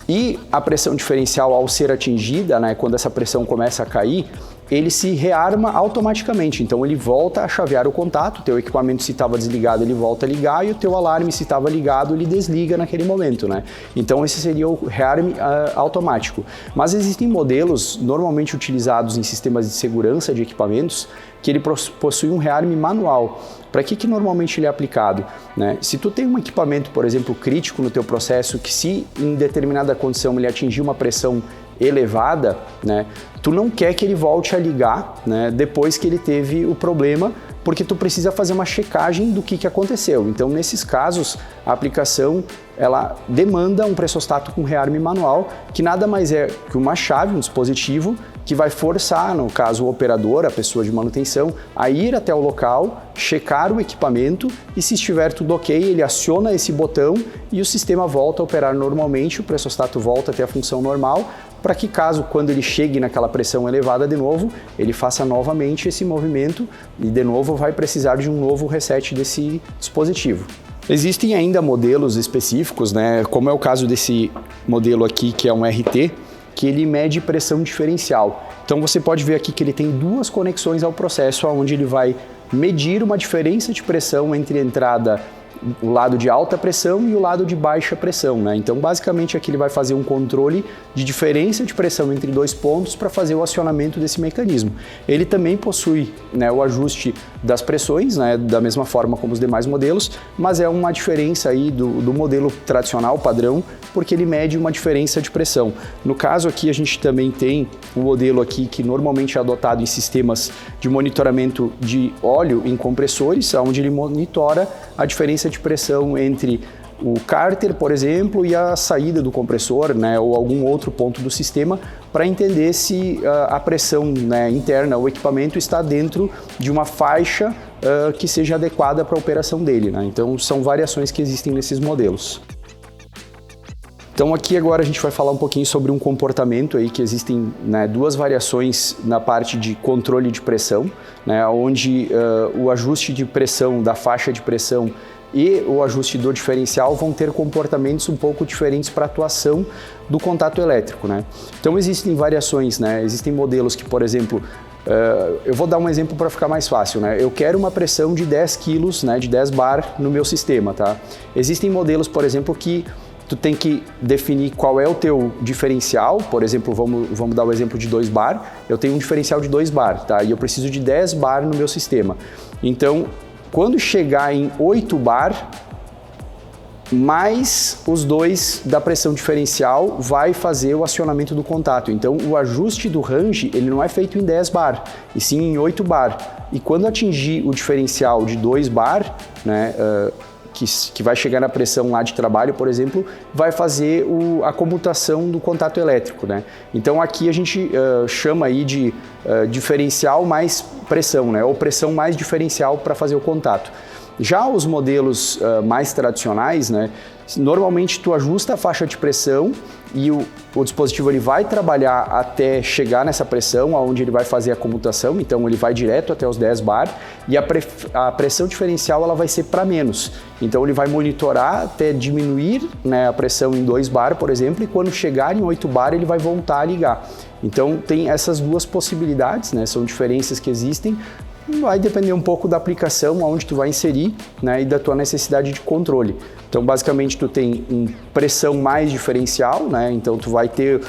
Speaker 2: E a pressão diferencial, ao ser atingida, né? Quando essa pressão começa a cair, ele se rearma automaticamente, então ele volta a chavear o contato, o teu equipamento se estava desligado ele volta a ligar e o teu alarme se estava ligado ele desliga naquele momento, né? Então esse seria o rearme automático. Mas existem modelos normalmente utilizados em sistemas de segurança de equipamentos que ele possui um rearme manual. Para que normalmente ele é aplicado, né? Se tu tem um equipamento, por exemplo, crítico no teu processo, que se em determinada condição ele atingir uma pressão elevada, né, tu não quer que ele volte a ligar, né, depois que ele teve o problema, porque tu precisa fazer uma checagem do que aconteceu. Então, nesses casos, a aplicação ela demanda um pressostato com rearme manual, que nada mais é que uma chave, um dispositivo, que vai forçar, no caso o operador, a pessoa de manutenção, a ir até o local, checar o equipamento e se estiver tudo ok, ele aciona esse botão e o sistema volta a operar normalmente, o pressostato volta a ter a função normal, para que caso, quando ele chegue naquela pressão elevada de novo, ele faça novamente esse movimento e de novo vai precisar de um novo reset desse dispositivo. Existem ainda modelos específicos, né, como é o caso desse modelo aqui, que é um RT, que ele mede pressão diferencial. Então você pode ver aqui que ele tem duas conexões ao processo, onde ele vai medir uma diferença de pressão entre a entrada, o lado de alta pressão e o lado de baixa pressão, né? Então basicamente aqui ele vai fazer um controle de diferença de pressão entre dois pontos para fazer o acionamento desse mecanismo. Ele também possui, né, o ajuste das pressões, né, da mesma forma como os demais modelos, mas é uma diferença aí do modelo tradicional, padrão, porque ele mede uma diferença de pressão. No caso aqui a gente também tem um modelo aqui que normalmente é adotado em sistemas de monitoramento de óleo em compressores, onde ele monitora a diferença de pressão entre o cárter, por exemplo, e a saída do compressor, né, ou algum outro ponto do sistema, para entender se a pressão, né, interna, o equipamento está dentro de uma faixa que seja adequada para a operação dele, né? Então são variações que existem nesses modelos. Então aqui agora a gente vai falar um pouquinho sobre um comportamento aí que existem, né, duas variações na parte de controle de pressão, né, onde o ajuste de pressão da faixa de pressão e o ajuste do diferencial vão ter comportamentos um pouco diferentes para a atuação do contato elétrico, né? Então existem variações, né? Existem modelos que, por exemplo, eu vou dar um exemplo para ficar mais fácil, né? Eu quero uma pressão de 10 kg, né, de 10 bar no meu sistema, tá? Existem modelos, por exemplo, que tu tem que definir qual é o teu diferencial, por exemplo, vamos dar o exemplo de 2 bar, eu tenho um diferencial de 2 bar, tá? E eu preciso de 10 bar no meu sistema. Então, quando chegar em 8 bar, mais os 2 da pressão diferencial vai fazer o acionamento do contato. Então, o ajuste do range, ele não é feito em 10 bar, e sim em 8 bar. E quando atingir o diferencial de 2 bar, né, que vai chegar na pressão lá de trabalho, por exemplo, vai fazer a comutação do contato elétrico, né? Então aqui a gente chama aí de diferencial mais pressão, né? Ou pressão mais diferencial para fazer o contato. Já os modelos mais tradicionais, né? Normalmente tu ajusta a faixa de pressão e o dispositivo ele vai trabalhar até chegar nessa pressão, onde ele vai fazer a comutação, então ele vai direto até os 10 bar e a pressão diferencial ela vai ser para menos. Então ele vai monitorar até diminuir, né, a pressão em 2 bar, por exemplo, e quando chegar em 8 bar ele vai voltar a ligar. Então tem essas duas possibilidades, né, são diferenças que existem. Vai depender um pouco da aplicação, aonde tu vai inserir, né, e da tua necessidade de controle. Então, basicamente, tu tem pressão mais diferencial, né? Então tu vai ter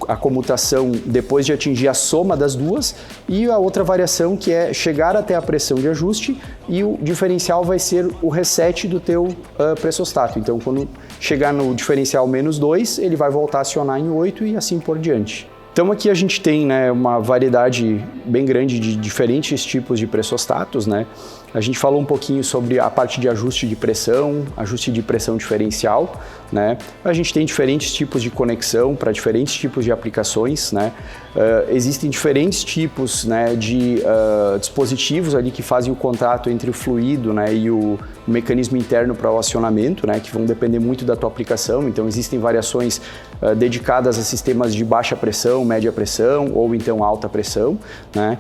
Speaker 2: a comutação depois de atingir a soma das duas, e a outra variação que é chegar até a pressão de ajuste, e o diferencial vai ser o reset do teu pressostato. Então, quando chegar no diferencial menos 2, ele vai voltar a acionar em 8 e assim por diante. Então aqui a gente tem, né, uma variedade bem grande de diferentes tipos de pressostatos, né? A gente falou um pouquinho sobre a parte de ajuste de pressão diferencial, né? A gente tem diferentes tipos de conexão para diferentes tipos de aplicações, né? Existem diferentes tipos, né, de dispositivos ali que fazem o contato entre o fluido, né, e o mecanismo interno para o acionamento, né, que vão depender muito da tua aplicação. Então existem variações dedicadas a sistemas de baixa pressão, média pressão ou então alta pressão, né?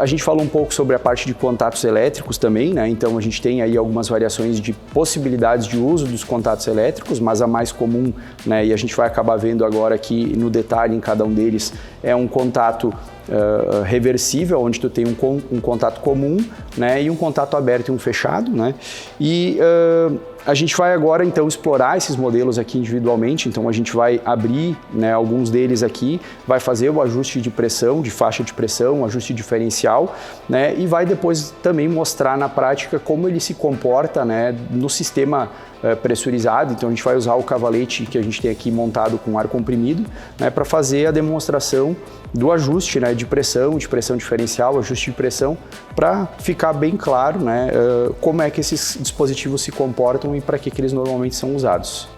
Speaker 2: A gente falou um pouco sobre a parte de contatos elétricos também, né? Então a gente tem aí algumas variações de possibilidades de uso dos contatos elétricos, mas a mais comum, né, e a gente vai acabar vendo agora aqui no detalhe em cada um deles, é um contato reversível, onde tu tem um contato comum, né, e um contato aberto e um fechado, né? E a gente vai agora então explorar esses modelos aqui individualmente. Então a gente vai abrir, né, alguns deles aqui, vai fazer o ajuste de pressão, de faixa de pressão, ajuste diferencial, né, e vai depois também mostrar na prática como ele se comporta, né, no sistema pressurizado. Então a gente vai usar o cavalete que a gente tem aqui montado com ar comprimido, né, para fazer a demonstração do ajuste, né, de pressão diferencial, ajuste de pressão, para ficar bem claro, né, como é que esses dispositivos se comportam e para que eles normalmente são usados.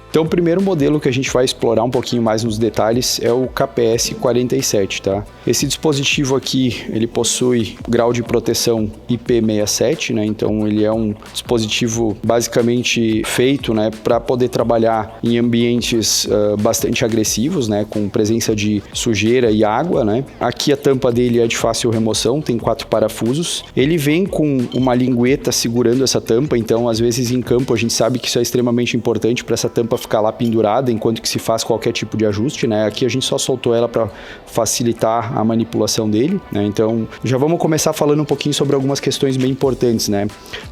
Speaker 2: Então, o primeiro modelo que a gente vai explorar um pouquinho mais nos detalhes é o KPS-47, tá? Esse dispositivo aqui, ele possui grau de proteção IP67, né? Então, ele é um dispositivo basicamente feito, né, para poder trabalhar em ambientes bastante agressivos, né, com presença de sujeira e água, né? Aqui a tampa dele é de fácil remoção, tem 4 parafusos. Ele vem com uma lingueta segurando essa tampa, então, às vezes em campo a gente sabe que isso é extremamente importante para essa tampa ficar lá pendurada enquanto que se faz qualquer tipo de ajuste, né? Aqui a gente só soltou ela para facilitar a manipulação dele, né? Então, já vamos começar falando um pouquinho sobre algumas questões bem importantes, né?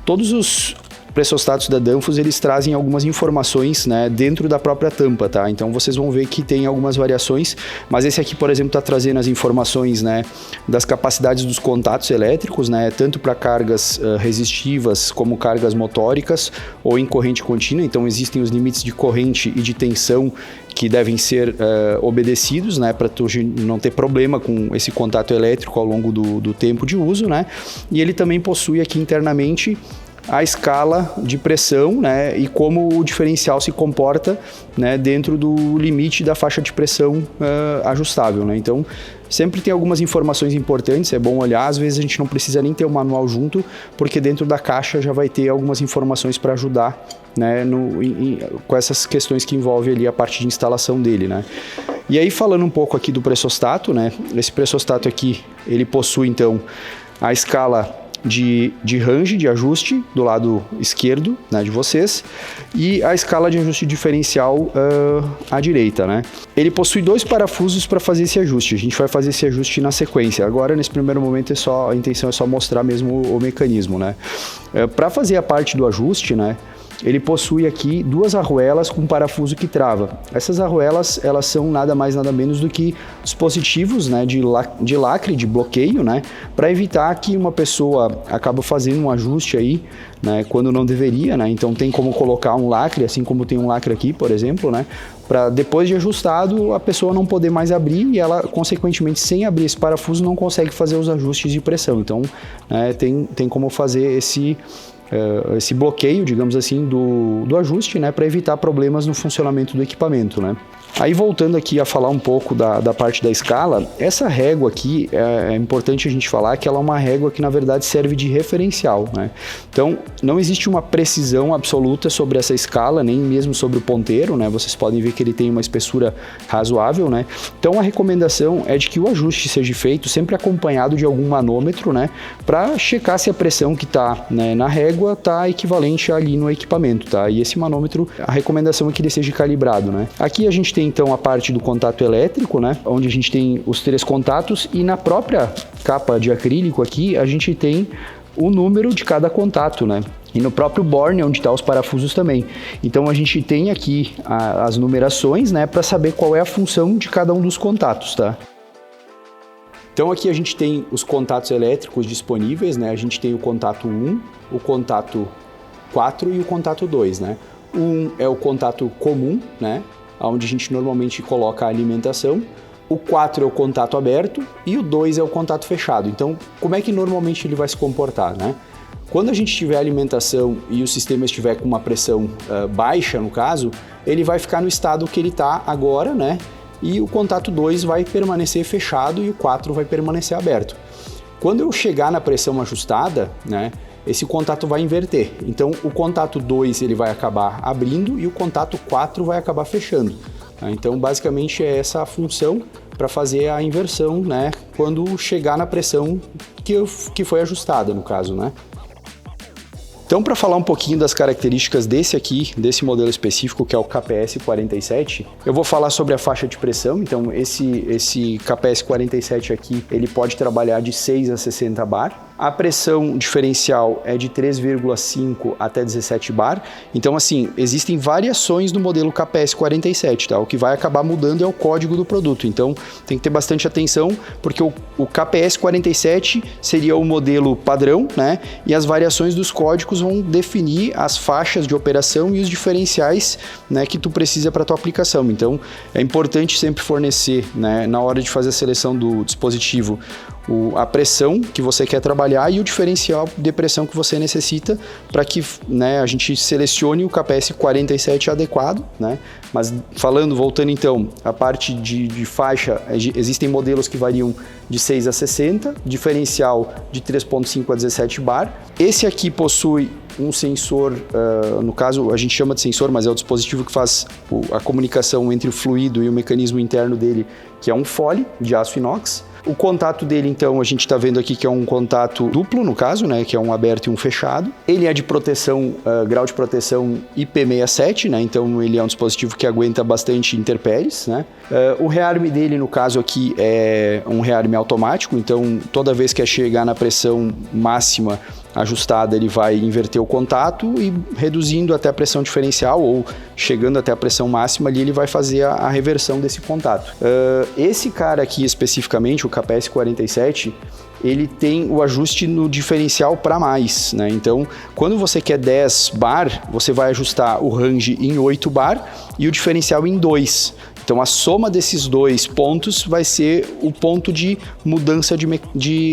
Speaker 2: Todos os pressostatos da Danfoss, eles trazem algumas informações, né, dentro da própria tampa, tá? Então vocês vão ver que tem algumas variações, mas esse aqui, por exemplo, está trazendo as informações, né, das capacidades dos contatos elétricos, né, tanto para cargas resistivas como cargas motóricas ou em corrente contínua. Então existem os limites de corrente e de tensão que devem ser obedecidos, né, para tu não ter problema com esse contato elétrico ao longo do tempo de uso, né? E ele também possui aqui internamente a escala de pressão, né, e como o diferencial se comporta, né, dentro do limite da faixa de pressão ajustável, né? Então, sempre tem algumas informações importantes, é bom olhar. Às vezes a gente não precisa nem ter o manual junto, porque dentro da caixa já vai ter algumas informações para ajudar, né, com essas questões que envolvem ali a parte de instalação dele, né? E aí, falando um pouco aqui do pressostato, né, esse pressostato aqui, ele possui então a escala de range, de ajuste do lado esquerdo, né, de vocês, e a escala de ajuste diferencial à direita, né? Ele possui 2 parafusos para fazer esse ajuste. A gente vai fazer esse ajuste na sequência. Agora, nesse primeiro momento, a intenção é só mostrar mesmo o mecanismo, né? Para fazer a parte do ajuste, né, ele possui aqui 2 arruelas com parafuso que trava. Essas arruelas, elas são nada mais nada menos do que dispositivos, né, de lacre, de bloqueio, né, para evitar que uma pessoa acabe fazendo um ajuste aí, né, quando não deveria, né? Então tem como colocar um lacre, assim como tem um lacre aqui, por exemplo, né, para depois de ajustado a pessoa não poder mais abrir e ela, consequentemente, sem abrir esse parafuso, não consegue fazer os ajustes de pressão. Então, né, tem como fazer esse bloqueio, digamos assim, do ajuste, né, para evitar problemas no funcionamento do equipamento, né? Aí, voltando aqui a falar um pouco da parte da escala, essa régua aqui, é importante a gente falar que ela é uma régua que, na verdade, serve de referencial, né? Então, não existe uma precisão absoluta sobre essa escala, nem mesmo sobre o ponteiro, né? Vocês podem ver que ele tem uma espessura razoável, né? Então, a recomendação é de que o ajuste seja feito sempre acompanhado de algum manômetro, né, para checar se a pressão que está, né, na régua está equivalente ali no equipamento, tá? E esse manômetro, a recomendação é que ele seja calibrado, né? Aqui a gente tem então a parte do contato elétrico, né, onde a gente tem os 3 contatos, e na própria capa de acrílico aqui a gente tem o número de cada contato, né? E no próprio borne, onde estão os parafusos também. Então a gente tem aqui as numerações, né, para saber qual é a função de cada um dos contatos, tá? Então aqui a gente tem os contatos elétricos disponíveis, né? A gente tem o contato 1, o contato 4 e o contato 2, né? O 1 é o contato comum, né, onde a gente normalmente coloca a alimentação. O 4 é o contato aberto e o 2 é o contato fechado. Então, como é que normalmente ele vai se comportar, né? Quando a gente tiver alimentação e o sistema estiver com uma pressão baixa, no caso, ele vai ficar no estado que ele está agora, né? E o contato 2 vai permanecer fechado e o 4 vai permanecer aberto. Quando eu chegar na pressão ajustada, né, esse contato vai inverter. Então, o contato 2 ele vai acabar abrindo e o contato 4 vai acabar fechando. Então, basicamente, é essa a função para fazer a inversão, né, quando chegar na pressão que foi ajustada, no caso, né? Então, para falar um pouquinho das características desse modelo específico, que é o KPS 47, eu vou falar sobre a faixa de pressão. Então, esse KPS 47 aqui, ele pode trabalhar de 6 a 60 bar. A pressão diferencial é de 3,5 até 17 bar. Então, assim, existem variações do modelo KPS 47, tá? O que vai acabar mudando é o código do produto. Então, tem que ter bastante atenção, porque o KPS 47 seria o modelo padrão, né? E as variações dos códigos vão definir as faixas de operação e os diferenciais, né, que tu precisa para a tua aplicação. Então, é importante sempre fornecer, né, na hora de fazer a seleção do dispositivo, a pressão que você quer trabalhar e o diferencial de pressão que você necessita para que, né, a gente selecione o KPS 47 adequado, né? Mas voltando então, a parte de faixa, existem modelos que variam de 6 a 60, diferencial de 3,5 a 17 bar. Esse aqui possui um sensor, no caso a gente chama de sensor, mas é o dispositivo que faz a comunicação entre o fluido e o mecanismo interno dele, que é um fole de aço inox. O contato dele, então, a gente está vendo aqui que é um contato duplo, no caso, né, que é um aberto e um fechado. Ele é de proteção, grau de proteção IP67, né, então ele é um dispositivo que aguenta bastante intempéries, né. O rearme dele, no caso aqui, é um rearme automático, então toda vez que chegar na pressão máxima ajustada, ele vai inverter o contato e reduzindo até a pressão diferencial ou chegando até a pressão máxima ali, ele vai fazer a reversão desse contato. Esse cara aqui especificamente, o KPS 47, ele tem o ajuste no diferencial para mais, né? Então, quando você quer 10 bar, você vai ajustar o range em 8 bar e o diferencial em 2. Então, a soma desses dois pontos vai ser o ponto de mudança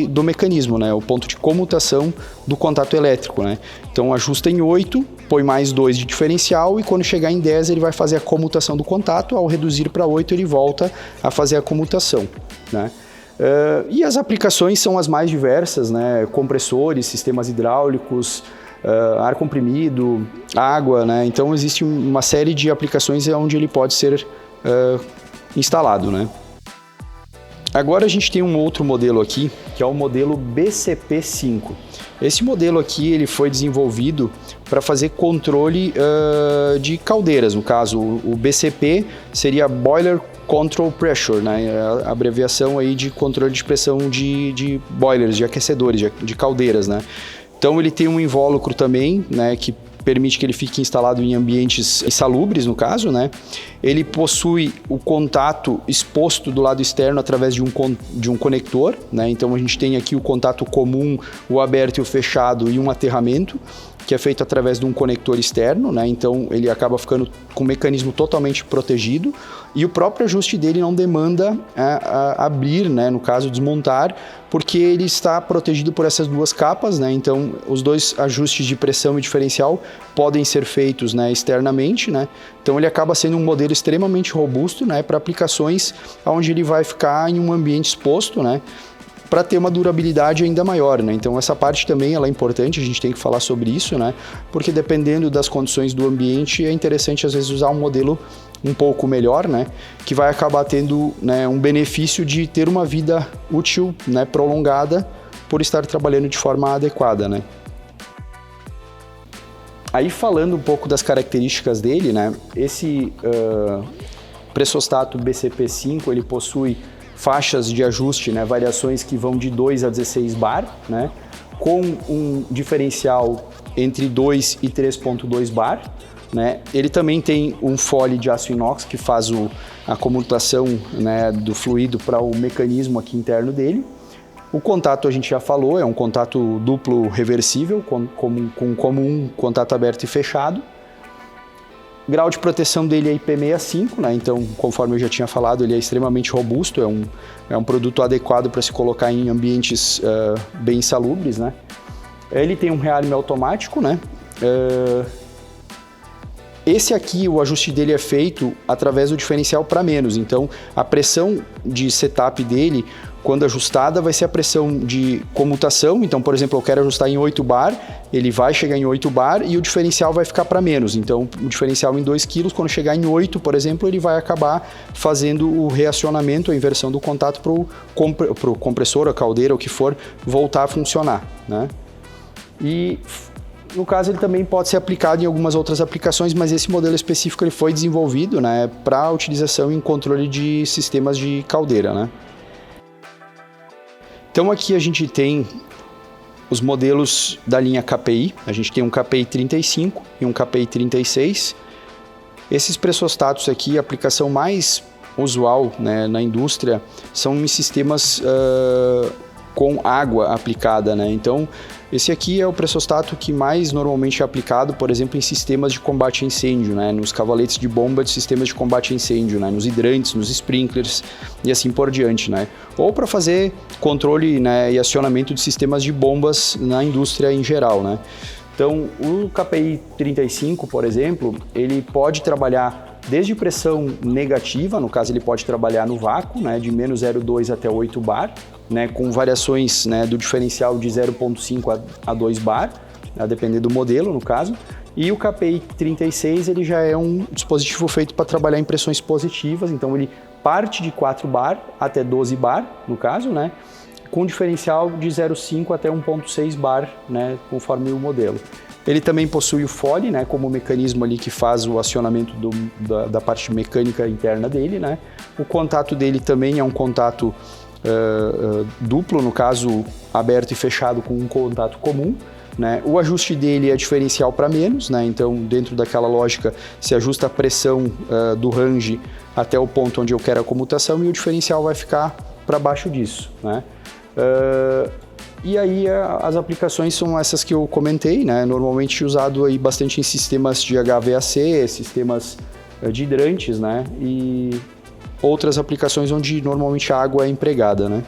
Speaker 2: do mecanismo, né? O ponto de comutação do contato elétrico, né? Então, ajusta em 8, põe mais 2 de diferencial e quando chegar em 10, ele vai fazer a comutação do contato. Ao reduzir para 8, ele volta a fazer a comutação, né? E as aplicações são as mais diversas, né? Compressores, sistemas hidráulicos, ar comprimido, água, né? Então, existe uma série de aplicações onde ele pode ser instalado, né? Agora a gente tem um outro modelo aqui, que é o modelo BCP5. Esse modelo aqui ele foi desenvolvido para fazer controle de caldeiras. No caso, o BCP seria Boiler Control Pressure, né? A abreviação aí de controle de pressão de boilers, de aquecedores, de caldeiras, né? Então ele tem um invólucro também, né, que permite que ele fique instalado em ambientes insalubres, no caso, né? Ele possui o contato exposto do lado externo através de um conector, né? Então a gente tem aqui o contato comum, o aberto e o fechado e um aterramento, que é feito através de um conector externo, né? Então ele acaba ficando com o mecanismo totalmente protegido e o próprio ajuste dele não demanda abrir, né? No caso, desmontar, porque ele está protegido por essas duas capas, né? Então os dois ajustes de pressão e diferencial podem ser feitos, né, externamente, né? Então ele acaba sendo um modelo extremamente robusto, né, para aplicações onde ele vai ficar em um ambiente exposto, né, para ter uma durabilidade ainda maior, né? Então essa parte também ela é importante, a gente tem que falar sobre isso, né? Porque dependendo das condições do ambiente é interessante às vezes usar um modelo um pouco melhor, né? Que vai acabar tendo, né, um benefício de ter uma vida útil, né, prolongada por estar trabalhando de forma adequada, né? Aí falando um pouco das características dele, né? Esse pressostato BCP5 ele possui faixas de ajuste, né, variações que vão de 2 a 16 bar, né, com um diferencial entre 2 e 3.2 bar, né. Ele também tem um fole de aço inox que faz a comutação, né, do fluido para o mecanismo aqui interno dele. O contato a gente já falou, é um contato duplo reversível, com comum contato aberto e fechado. grau de proteção dele é IP65, né? Então, conforme eu já tinha falado, ele é extremamente robusto, é um produto adequado para se colocar em ambientes bem insalubres, né? Ele tem um rearme automático, né? Esse aqui, o ajuste dele é feito através do diferencial para menos, então a pressão de setup dele, quando ajustada, vai ser a pressão de comutação. Então, por exemplo, eu quero ajustar em 8 bar, ele vai chegar em 8 bar e o diferencial vai ficar para menos. Então, o diferencial em 2 kg, quando chegar em 8, por exemplo, ele vai acabar fazendo o reacionamento, a inversão do contato para o compressor, a caldeira, o que for, voltar a funcionar, né? E no caso, ele também pode ser aplicado em algumas outras aplicações, mas esse modelo específico ele foi desenvolvido, né, para utilização em controle de sistemas de caldeira, né? Então aqui a gente tem os modelos da linha KPI. A gente tem um KPI 35 e um KPI 36. Esses pressostatos aqui, a aplicação mais usual, né, na indústria são em sistemas com água aplicada, né? Então, esse aqui é o pressostato que mais normalmente é aplicado, por exemplo, em sistemas de combate a incêndio, né? Nos cavaletes de bomba de sistemas de combate a incêndio, né? Nos hidrantes, nos sprinklers e assim por diante, né? Ou para fazer controle, né, e acionamento de sistemas de bombas na indústria em geral, né? Então, o KPI 35, por exemplo, ele pode trabalhar desde pressão negativa, no caso ele pode trabalhar no vácuo, né, de menos 0,2 até 8 bar, né, com variações, né, do diferencial de 0,5 a 2 bar, a depender do modelo, no caso. E o KPI 36 ele já é um dispositivo feito para trabalhar em pressões positivas, então ele parte de 4 bar até 12 bar, no caso, né, com diferencial de 0,5 até 1,6 bar, né, conforme o modelo. Ele também possui o FOLI, né, como mecanismo ali que faz o acionamento da parte mecânica interna dele, né. O contato dele também é um contato duplo, no caso aberto e fechado com um contato comum, né. O ajuste dele é diferencial para menos, né, então dentro daquela lógica se ajusta a pressão do range até o ponto onde eu quero a comutação e o diferencial vai ficar para baixo disso, né. E aí as aplicações são essas que eu comentei, né? Normalmente usado aí bastante em sistemas de HVAC, sistemas de hidrantes, né? E outras aplicações onde normalmente a água é empregada, né?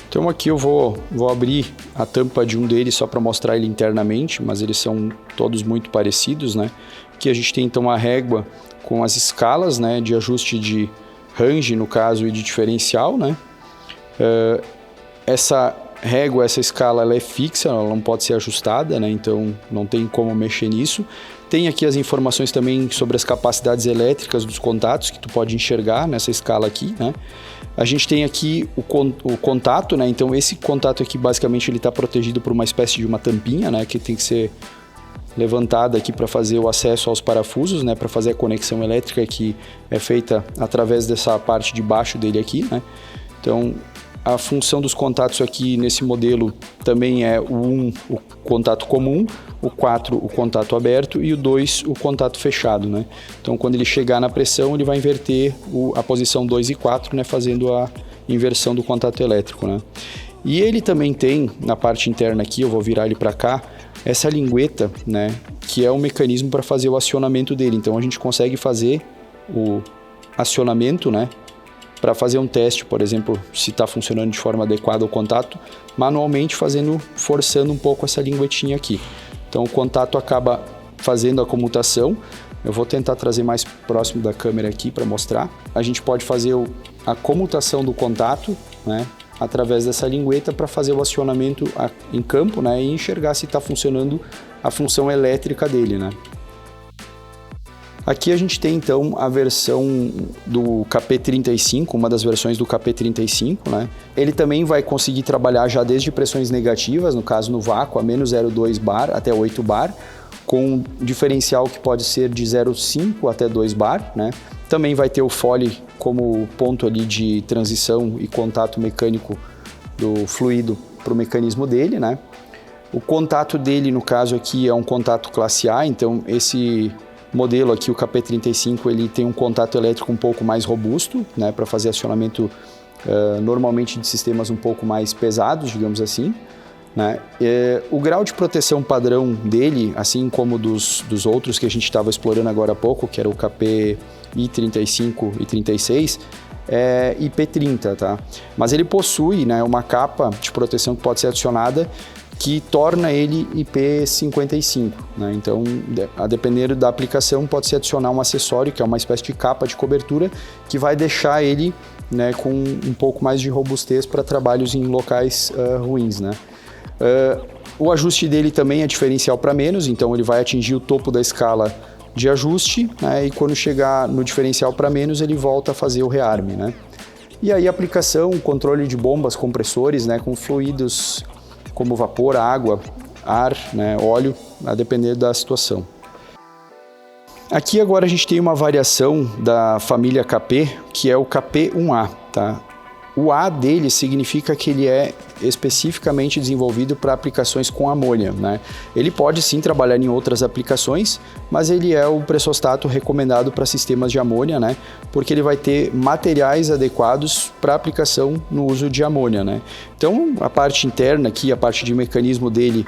Speaker 2: Então aqui eu vou abrir a tampa de um deles só para mostrar ele internamente, mas eles são todos muito parecidos, né? Aqui a gente tem então a régua com as escalas, né, de ajuste de range, no caso, e de diferencial, né? Essa régua, essa escala, ela é fixa, ela não pode ser ajustada, né? Então não tem como mexer nisso. Tem aqui as informações também sobre as capacidades elétricas dos contatos que tu pode enxergar nessa escala aqui, né? A gente tem aqui o contato, né? Então esse contato aqui basicamente ele está protegido por uma espécie de uma tampinha, né? Que tem que ser levantada aqui para fazer o acesso aos parafusos, né? Para fazer a conexão elétrica que é feita através dessa parte de baixo dele aqui, né? Então a função dos contatos aqui nesse modelo também é o 1, o contato comum, o 4, o contato aberto e o 2, o contato fechado, né? Então, quando ele chegar na pressão, ele vai inverter a posição 2 e 4, né? Fazendo a inversão do contato elétrico, né? E ele também tem, na parte interna aqui, eu vou virar ele para cá, essa lingueta, né? Que é o mecanismo para fazer o acionamento dele. Então, a gente consegue fazer o acionamento, né? Para fazer um teste, por exemplo, se está funcionando de forma adequada o contato, manualmente forçando um pouco essa linguetinha aqui. Então o contato acaba fazendo a comutação. Eu vou tentar trazer mais próximo da câmera aqui para mostrar. A gente pode fazer a comutação do contato, né, através dessa lingueta para fazer o acionamento em campo, né, e enxergar se está funcionando a função elétrica dele, né. Aqui a gente tem então a versão do KP35, uma das versões do KP35, né? Ele também vai conseguir trabalhar já desde pressões negativas, no caso no vácuo, a menos 0,2 bar até 8 bar, com diferencial que pode ser de 0,5 até 2 bar, né? Também vai ter o FOLI como ponto ali de transição e contato mecânico do fluido para o mecanismo dele, né? O contato dele, no caso aqui, é um contato classe A, então esse modelo aqui, o KP35, ele tem um contato elétrico um pouco mais robusto, né, para fazer acionamento normalmente de sistemas um pouco mais pesados, digamos assim. né? O grau de proteção padrão dele, assim como dos outros que a gente estava explorando agora há pouco, que era o KP I35 e 36, é IP30, tá? Mas ele possui, né, uma capa de proteção que pode ser adicionada que torna ele IP55, né? Então, a depender da aplicação, pode se adicionar um acessório, que é uma espécie de capa de cobertura, que vai deixar ele, né, com um pouco mais de robustez para trabalhos em locais ruins, né? O ajuste dele também é diferencial para menos, então ele vai atingir o topo da escala de ajuste, né, e quando chegar no diferencial para menos, ele volta a fazer o rearme, né? E aí a aplicação, controle de bombas, compressores, né, com fluidos como vapor, água, ar, né, óleo, a depender da situação. Aqui agora a gente tem uma variação da família KP, que é o KP1A, tá? O A dele significa que ele é especificamente desenvolvido para aplicações com amônia, né? Ele pode sim trabalhar em outras aplicações, mas ele é o pressostato recomendado para sistemas de amônia, né? Porque ele vai ter materiais adequados para aplicação no uso de amônia, né? Então, a parte interna aqui, a parte de mecanismo dele,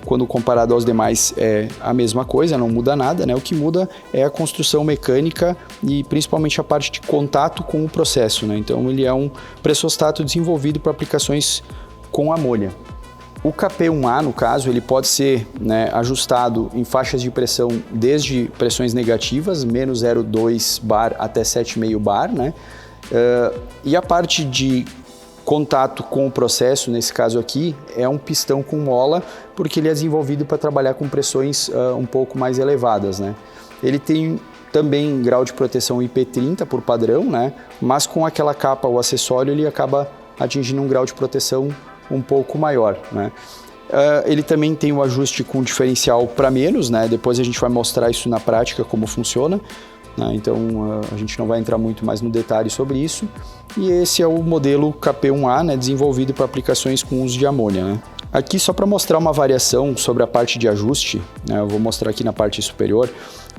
Speaker 2: quando comparado aos demais, é a mesma coisa, não muda nada, né? O que muda é a construção mecânica e principalmente a parte de contato com o processo, né? Então ele é um pressostato desenvolvido para aplicações com amônia. O KP1A, no caso, ele pode ser, né, ajustado em faixas de pressão desde pressões negativas, menos 0,2 bar até 7,5 bar, né? E a parte de contato com o processo, nesse caso aqui, é um pistão com mola, porque ele é desenvolvido para trabalhar com pressões um pouco mais elevadas, né? Ele tem também grau de proteção IP30 por padrão, né? Mas com aquela capa ou acessório ele acaba atingindo um grau de proteção um pouco maior, né? Ele também tem o ajuste com diferencial para menos, né? Depois a gente vai mostrar isso na prática como funciona, né? Então a gente não vai entrar muito mais no detalhe sobre isso. E esse é o modelo KP1A, né, desenvolvido para aplicações com uso de amônia, né? Aqui só para mostrar uma variação sobre a parte de ajuste, né, eu vou mostrar aqui na parte superior.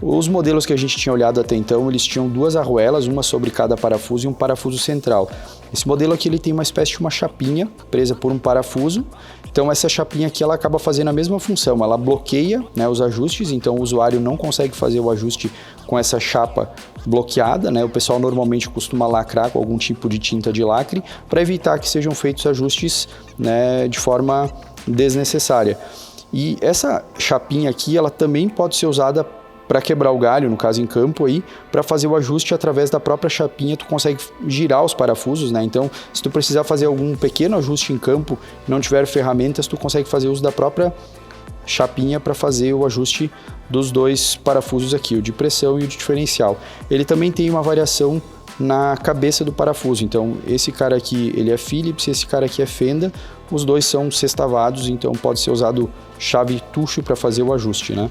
Speaker 2: Os modelos que a gente tinha olhado até então, eles tinham duas arruelas, uma sobre cada parafuso e um parafuso central. Esse modelo aqui ele tem uma espécie de uma chapinha presa por um parafuso. Então essa chapinha aqui ela acaba fazendo a mesma função, ela bloqueia, né, os ajustes, então o usuário não consegue fazer o ajuste com essa chapa bloqueada, né? O pessoal normalmente costuma lacrar com algum tipo de tinta de lacre para evitar que sejam feitos ajustes, né, de forma desnecessária. E essa chapinha aqui ela também pode ser usada para quebrar o galho, no caso em campo aí, para fazer o ajuste através da própria chapinha, tu consegue girar os parafusos, né? Então, se tu precisar fazer algum pequeno ajuste em campo, não tiver ferramentas, tu consegue fazer uso da própria chapinha para fazer o ajuste dos dois parafusos aqui, o de pressão e o de diferencial. Ele também tem uma variação na cabeça do parafuso, então esse cara aqui ele é Phillips, esse cara aqui é Fenda, os dois são sextavados, então pode ser usado chave tucho para fazer o ajuste, né?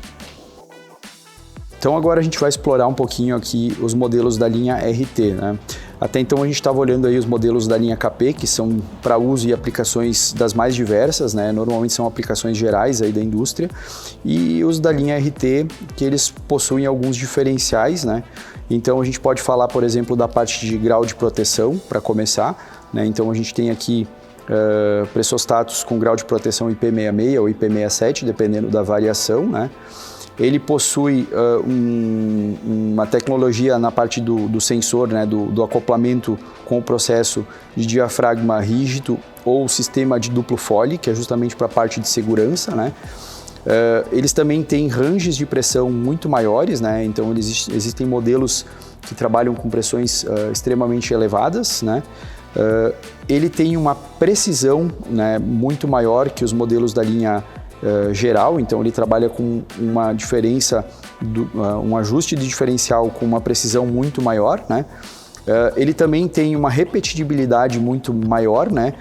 Speaker 2: Então agora a gente vai explorar um pouquinho aqui os modelos da linha RT, né? Até então a gente estava olhando aí os modelos da linha KP, que são para uso e aplicações das mais diversas, né? Normalmente são aplicações gerais aí da indústria, e os da linha RT, que eles possuem alguns diferenciais, né? Então a gente pode falar, por exemplo, da parte de grau de proteção, para começar, né? Então a gente tem aqui pressostatos com grau de proteção IP66 ou IP67, dependendo da variação, né? Ele possui uma tecnologia na parte do sensor, né, do acoplamento com o processo de diafragma rígido ou sistema de duplo Foley, que é justamente para a parte de segurança, né? Eles também têm ranges de pressão muito maiores, né? Então existem modelos que trabalham com pressões extremamente elevadas, né? Ele tem uma precisão, né, muito maior que os modelos da linha geral, então ele trabalha com uma diferença, um ajuste de diferencial com uma precisão muito maior, né? Ele também tem uma repetibilidade muito maior, né?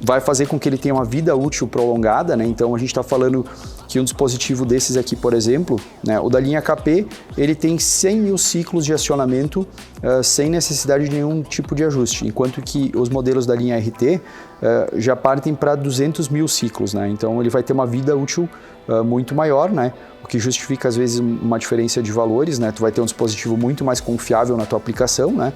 Speaker 2: Vai fazer com que ele tenha uma vida útil prolongada, né? Então a gente está falando que um dispositivo desses aqui, por exemplo, né, o da linha KP, ele tem 100 mil ciclos de acionamento sem necessidade de nenhum tipo de ajuste, enquanto que os modelos da linha RT já partem para 200 mil ciclos, né? Então ele vai ter uma vida útil muito maior, né? O que justifica às vezes uma diferença de valores, né? Tu vai ter um dispositivo muito mais confiável na tua aplicação, né?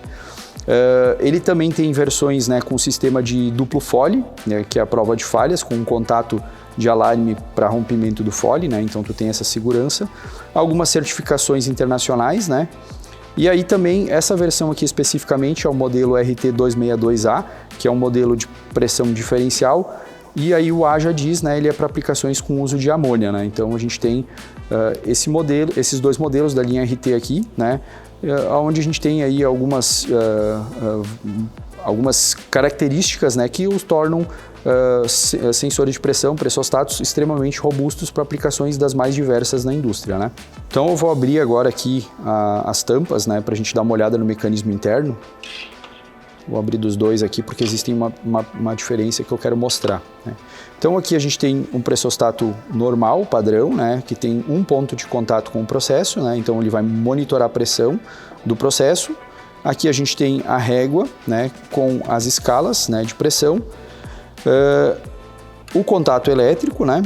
Speaker 2: Ele também tem versões, né, com sistema de duplo fole, né, que é a prova de falhas, com um contato de alarme para rompimento do fole, né, então tu tem essa segurança. Algumas certificações internacionais, né, e aí também essa versão aqui especificamente é o modelo RT262A, que é um modelo de pressão diferencial, e aí o A já diz, né, ele é para aplicações com uso de amônia, né, então a gente tem esses dois modelos da linha RT aqui, né, onde a gente tem aí algumas características, né, que os tornam sensores de pressão, pressostatos extremamente robustos para aplicações das mais diversas na indústria, né. Então eu vou abrir agora aqui as tampas, né, para a gente dar uma olhada no mecanismo interno. Vou abrir dos dois aqui porque existem uma diferença que eu quero mostrar, né. Então aqui a gente tem um pressostato normal, padrão, né, que tem um ponto de contato com o processo, né, então ele vai monitorar a pressão do processo. Aqui a gente tem a régua, né, com as escalas, né, de pressão, o contato elétrico, né,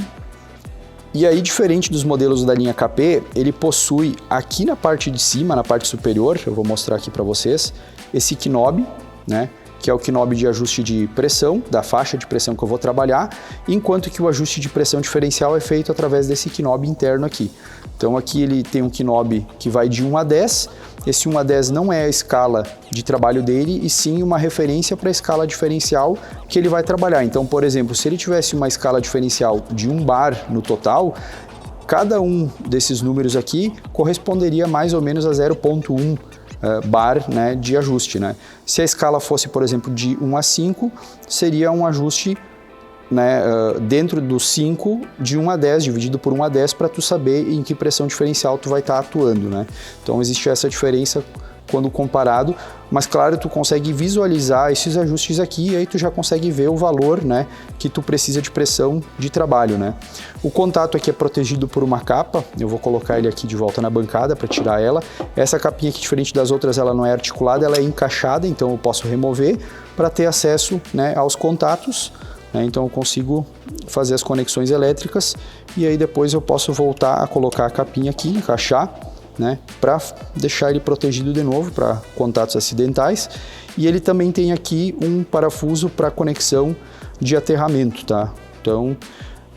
Speaker 2: e aí diferente dos modelos da linha KP, ele possui aqui na parte de cima, na parte superior, eu vou mostrar aqui para vocês, esse knob, né, que é o knob de ajuste de pressão, da faixa de pressão que eu vou trabalhar, enquanto que o ajuste de pressão diferencial é feito através desse knob interno aqui. Então aqui ele tem um knob que vai de 1 a 10, esse 1 a 10 não é a escala de trabalho dele, e sim uma referência para a escala diferencial que ele vai trabalhar. Então, por exemplo, se ele tivesse uma escala diferencial de 1 bar no total, cada um desses números aqui corresponderia mais ou menos a 0,1 bar, né, de ajuste, né? Se a escala fosse, por exemplo, de 1 a 5, seria um ajuste, né, dentro do 5 de 1 a 10, dividido por 1 a 10, para tu saber em que pressão diferencial tu vai estar atuando, né? Então existe essa diferença quando comparado, mas claro, tu consegue visualizar esses ajustes aqui e aí tu já consegue ver o valor, né, que tu precisa de pressão de trabalho, né? O contato aqui é protegido por uma capa, eu vou colocar ele aqui de volta na bancada para tirar ela. Essa capinha aqui, diferente das outras, ela não é articulada, ela é encaixada, então eu posso remover para ter acesso, né, aos contatos, né? Então eu consigo fazer as conexões elétricas e aí depois eu posso voltar a colocar a capinha aqui, encaixar, né, para deixar ele protegido de novo para contatos acidentais. E ele também tem aqui um parafuso para conexão de aterramento, tá? Então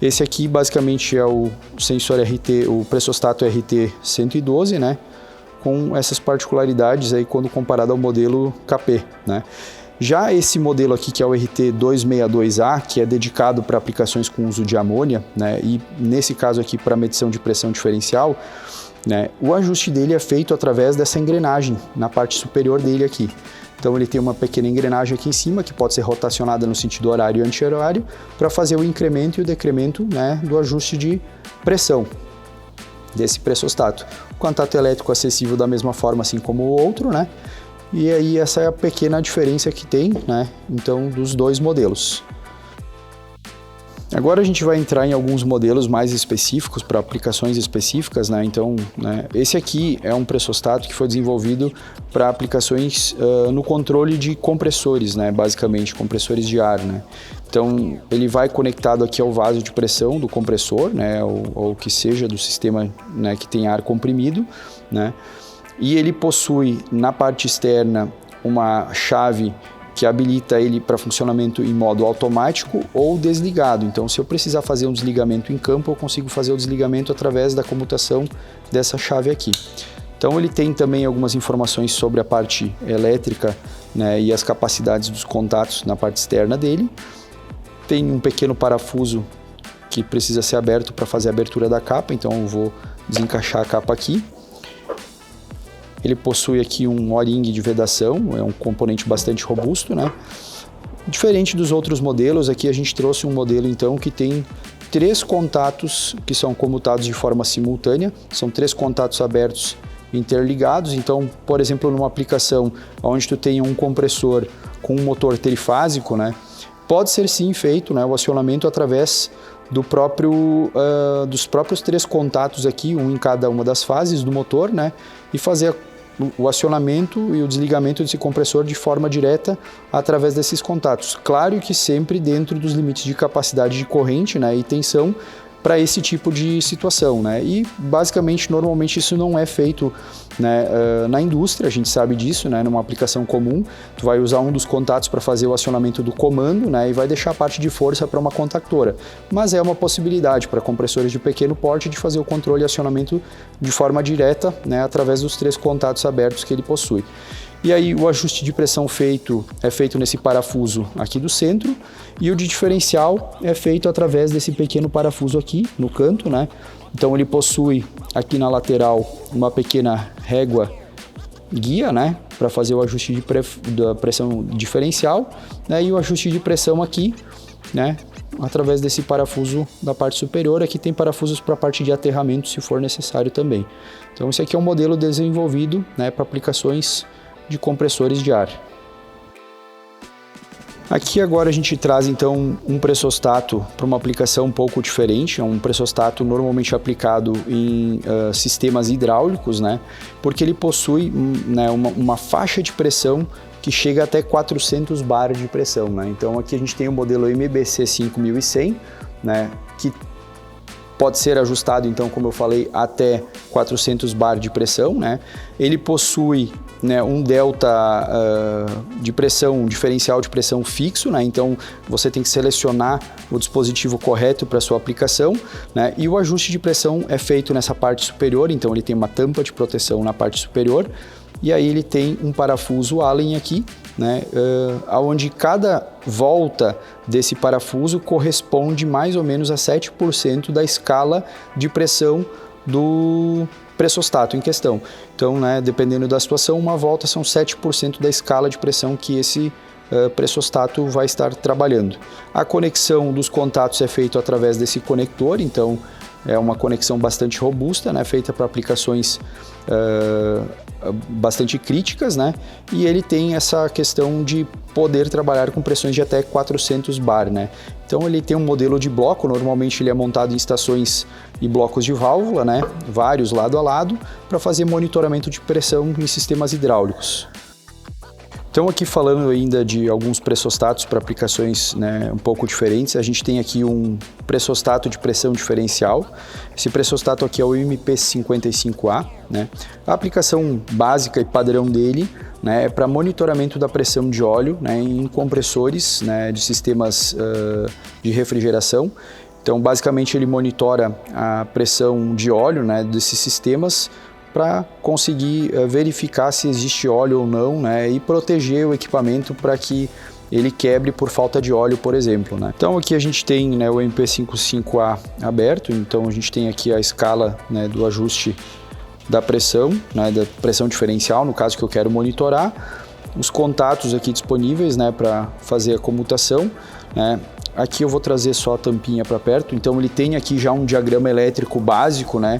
Speaker 2: esse aqui basicamente é o sensor RT, o pressostato RT112, né, com essas particularidades aí quando comparado ao modelo KP, né? Já esse modelo aqui, que é o RT262A, que é dedicado para aplicações com uso de amônia, né, e nesse caso aqui para medição de pressão diferencial, né, o ajuste dele é feito através dessa engrenagem na parte superior dele aqui. Então ele tem uma pequena engrenagem aqui em cima que pode ser rotacionada no sentido horário e anti-horário para fazer o incremento e o decremento, né, do ajuste de pressão desse pressostato. O contato elétrico acessível da mesma forma assim como o outro, né? E aí essa é a pequena diferença que tem, né, então, dos dois modelos. Agora a gente vai entrar em alguns modelos mais específicos para aplicações específicas, né? Então, né, esse aqui é um pressostato que foi desenvolvido para aplicações no controle de compressores, né? Basicamente compressores de ar, né? Então ele vai conectado aqui ao vaso de pressão do compressor, né? Ou que seja do sistema, né, que tem ar comprimido, né? E ele possui na parte externa uma chave que habilita ele para funcionamento em modo automático ou desligado. Então, se eu precisar fazer um desligamento em campo, eu consigo fazer o desligamento através da comutação dessa chave aqui. Então, ele tem também algumas informações sobre a parte elétrica, né, e as capacidades dos contatos na parte externa dele. Tem um pequeno parafuso que precisa ser aberto para fazer a abertura da capa, então eu vou desencaixar a capa aqui. Ele possui aqui um O-ring de vedação, é um componente bastante robusto, né? Diferente dos outros modelos, aqui a gente trouxe um modelo então que tem 3 contatos que são comutados de forma simultânea, são 3 contatos abertos interligados. Então, por exemplo, numa aplicação onde tu tenha um compressor com um motor trifásico, né, pode ser sim feito, né, o acionamento através dos próprios 3 contatos aqui, um em cada uma das fases do motor, né, e fazer o acionamento e o desligamento desse compressor de forma direta através desses contatos. Claro que sempre dentro dos limites de capacidade de corrente, né, e tensão para esse tipo de situação, né? E basicamente, normalmente isso não é feito, né, na indústria, a gente sabe disso, né? Numa aplicação comum, tu vai usar um dos contatos para fazer o acionamento do comando, né? E vai deixar a parte de força para uma contactora. Mas é uma possibilidade para compressores de pequeno porte de fazer o controle e acionamento de forma direta, né? Através dos 3 contatos abertos que ele possui. E aí o ajuste de pressão é feito nesse parafuso aqui do centro, e o de diferencial é feito através desse pequeno parafuso aqui no canto, né? Então ele possui aqui na lateral uma pequena régua guia, né, para fazer o ajuste da pressão diferencial, né, e o ajuste de pressão aqui, né, através desse parafuso da parte superior. Aqui tem parafusos para a parte de aterramento, se for necessário também. Então esse aqui é um modelo desenvolvido, né, para aplicações de compressores de ar. Aqui agora a gente traz então um pressostato para uma aplicação um pouco diferente. É um pressostato normalmente aplicado em sistemas hidráulicos, né? Porque ele possui, né, uma faixa de pressão que chega até 400 bar de pressão, né? Então aqui a gente tem o modelo MBC 5100, né, que pode ser ajustado, então, como eu falei, até 400 bar de pressão, né? Ele possui, né, um delta de pressão, um diferencial de pressão fixo, né? Então você tem que selecionar o dispositivo correto para sua aplicação, né? E o ajuste de pressão é feito nessa parte superior, então ele tem uma tampa de proteção na parte superior, e aí ele tem um parafuso Allen aqui, né, onde cada volta desse parafuso corresponde mais ou menos a 7% da escala de pressão do pressostato em questão. Então, né, dependendo da situação, uma volta são 7% da escala de pressão que esse pressostato vai estar trabalhando. A conexão dos contatos é feita através desse conector, então é uma conexão bastante robusta, né, feita para aplicações bastante críticas, né? E ele tem essa questão de poder trabalhar com pressões de até 400 bar, né? Então ele tem um modelo de bloco, normalmente ele é montado em estações e blocos de válvula, né? Vários lado a lado, para fazer monitoramento de pressão em sistemas hidráulicos. Então aqui falando ainda de alguns pressostatos para aplicações, né, um pouco diferentes, a gente tem aqui um pressostato de pressão diferencial. Esse pressostato aqui é o MP55A, né? A aplicação básica e padrão dele, né, é para monitoramento da pressão de óleo, né, em compressores, né, de sistemas de refrigeração. Então basicamente ele monitora a pressão de óleo, né, desses sistemas, para conseguir verificar se existe óleo ou não, né, e proteger o equipamento para que ele quebre por falta de óleo, por exemplo, né. Então aqui a gente tem, né, o MP55A aberto, então a gente tem aqui a escala, né, do ajuste da pressão, né, da pressão diferencial, no caso que eu quero monitorar, os contatos aqui disponíveis, né, para fazer a comutação, né. Aqui eu vou trazer só a tampinha para perto, então ele tem aqui já um diagrama elétrico básico, né,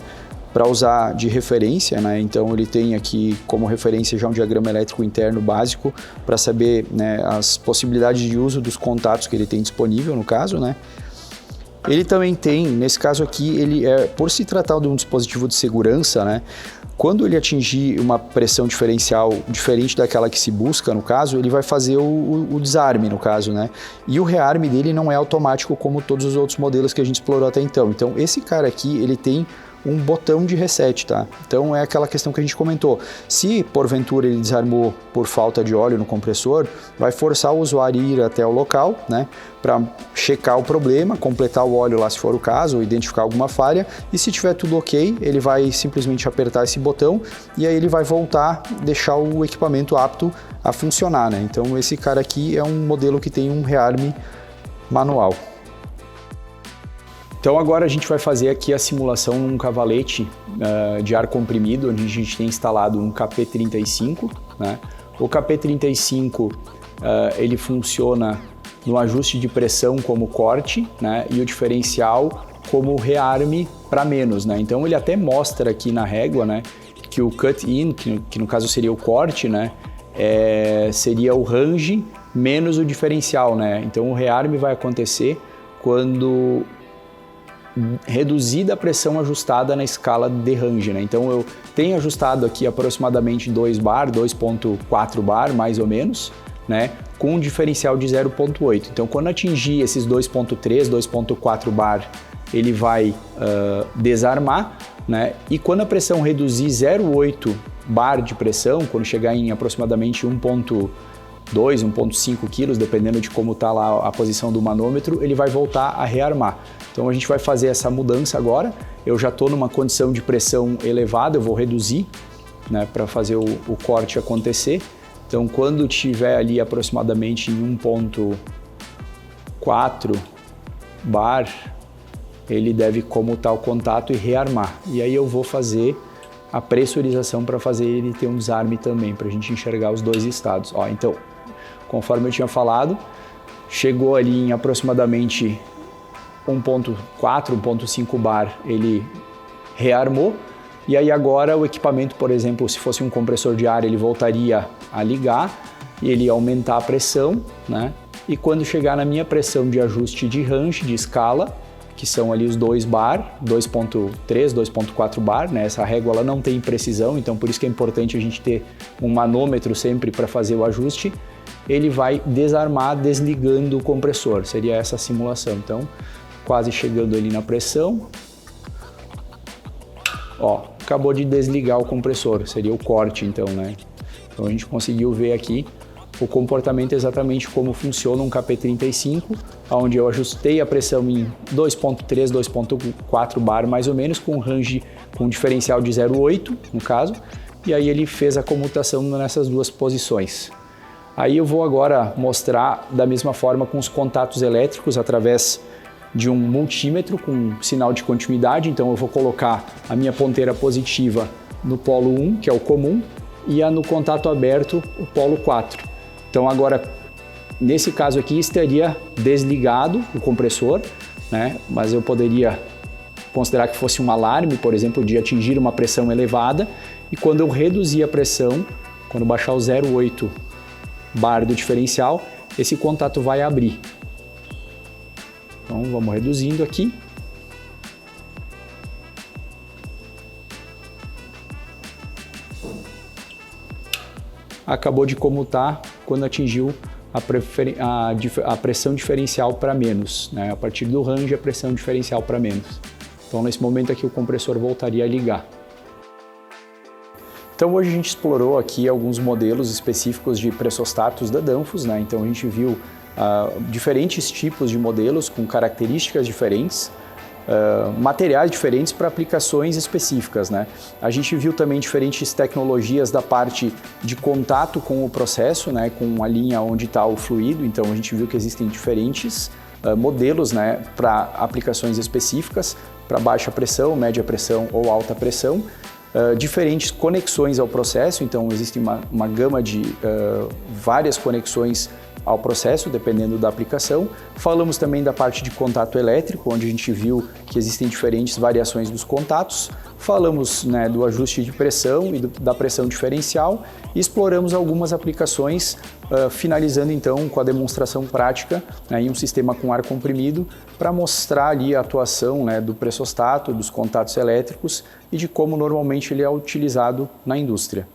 Speaker 2: para usar de referência, né? Então ele tem aqui como referência já um diagrama elétrico interno básico para saber, né, as possibilidades de uso dos contatos que ele tem disponível no caso, né? Ele também tem, nesse caso aqui, ele por se tratar de um dispositivo de segurança, né? Quando ele atingir uma pressão diferencial diferente daquela que se busca, no caso, ele vai fazer o desarme, no caso, né? E o rearme dele não é automático como todos os outros modelos que a gente explorou até então. Então esse cara aqui, ele tem um botão de reset, tá? Então é aquela questão que a gente comentou. Se porventura ele desarmou por falta de óleo no compressor, vai forçar o usuário a ir até o local, né, para checar o problema, completar o óleo lá se for o caso, ou identificar alguma falha, e se tiver tudo ok, ele vai simplesmente apertar esse botão e aí ele vai voltar, deixar o equipamento apto a funcionar, né? Então esse cara aqui é um modelo que tem um rearme manual. Então agora a gente vai fazer aqui a simulação num cavalete de ar comprimido, onde a gente tem instalado um KP35, né? O KP35 ele funciona no ajuste de pressão como corte, né? E o diferencial como rearme para menos, né? Então ele até mostra aqui na régua, né, que o cut-in, que no caso seria o corte, né, seria o range menos o diferencial, né? Então o rearme vai acontecer quando reduzida a pressão ajustada na escala de range, né? Então eu tenho ajustado aqui aproximadamente 2 bar, 2.4 bar mais ou menos, né, com um diferencial de 0.8. Então quando atingir esses 2.3, 2.4 bar ele vai desarmar, né? E quando a pressão reduzir 0,8 bar de pressão, quando chegar em aproximadamente 1,2, 1,5 quilos, dependendo de como está lá a posição do manômetro, ele vai voltar a rearmar. Então a gente vai fazer essa mudança agora. Eu já estou numa condição de pressão elevada, eu vou reduzir, né, para fazer o corte acontecer. Então quando tiver ali aproximadamente em 1,4 bar, ele deve comutar o contato e rearmar. E aí eu vou fazer a pressurização para fazer ele ter um desarme também, para a gente enxergar os dois estados. Ó, então, conforme eu tinha falado, chegou ali em aproximadamente 1,4, 1,5 bar, ele rearmou. E aí agora o equipamento, por exemplo, se fosse um compressor de ar, ele voltaria a ligar e ele ia aumentar a pressão, né? E quando chegar na minha pressão de ajuste de range, de escala, que são ali os 2 bar, 2.3, 2.4 bar, né? Essa régua ela não tem precisão, então por isso que é importante a gente ter um manômetro sempre para fazer o ajuste. Ele vai desarmar desligando o compressor, seria essa a simulação. Então, quase chegando ali na pressão. Ó, acabou de desligar o compressor, seria o corte então, né? Então a gente conseguiu ver aqui o comportamento exatamente como funciona um KP35, onde eu ajustei a pressão em 2.3, 2.4 bar mais ou menos, com range com um diferencial de 0,8 no caso, e aí ele fez a comutação nessas duas posições. Aí eu vou agora mostrar da mesma forma com os contatos elétricos através de um multímetro com sinal de continuidade. Então eu vou colocar a minha ponteira positiva no polo 1, que é o comum, e no contato aberto o polo 4. Então agora, nesse caso aqui, estaria desligado o compressor, né? Mas eu poderia considerar que fosse um alarme, por exemplo, de atingir uma pressão elevada, e quando eu reduzir a pressão, quando baixar o 0,8 bar do diferencial, esse contato vai abrir. Então vamos reduzindo aqui. Acabou de comutar quando atingiu a pressão diferencial para menos, né? A partir do range, a pressão diferencial para menos. Então nesse momento aqui o compressor voltaria a ligar. Então hoje a gente explorou aqui alguns modelos específicos de pressostatos da Danfoss, né? Então a gente viu diferentes tipos de modelos com características diferentes, materiais diferentes para aplicações específicas, né? A gente viu também diferentes tecnologias da parte de contato com o processo, né? Com a linha onde está o fluido. Então a gente viu que existem diferentes modelos, né? Para aplicações específicas, para baixa pressão, média pressão ou alta pressão. Diferentes conexões ao processo, então existe uma gama de várias conexões ao processo, dependendo da aplicação. Falamos também da parte de contato elétrico, onde a gente viu que existem diferentes variações dos contatos. Falamos, né, do ajuste de pressão e da pressão diferencial e exploramos algumas aplicações, finalizando então com a demonstração prática, né, em um sistema com ar comprimido, para mostrar ali a atuação, né, do pressostato, dos contatos elétricos e de como normalmente ele é utilizado na indústria.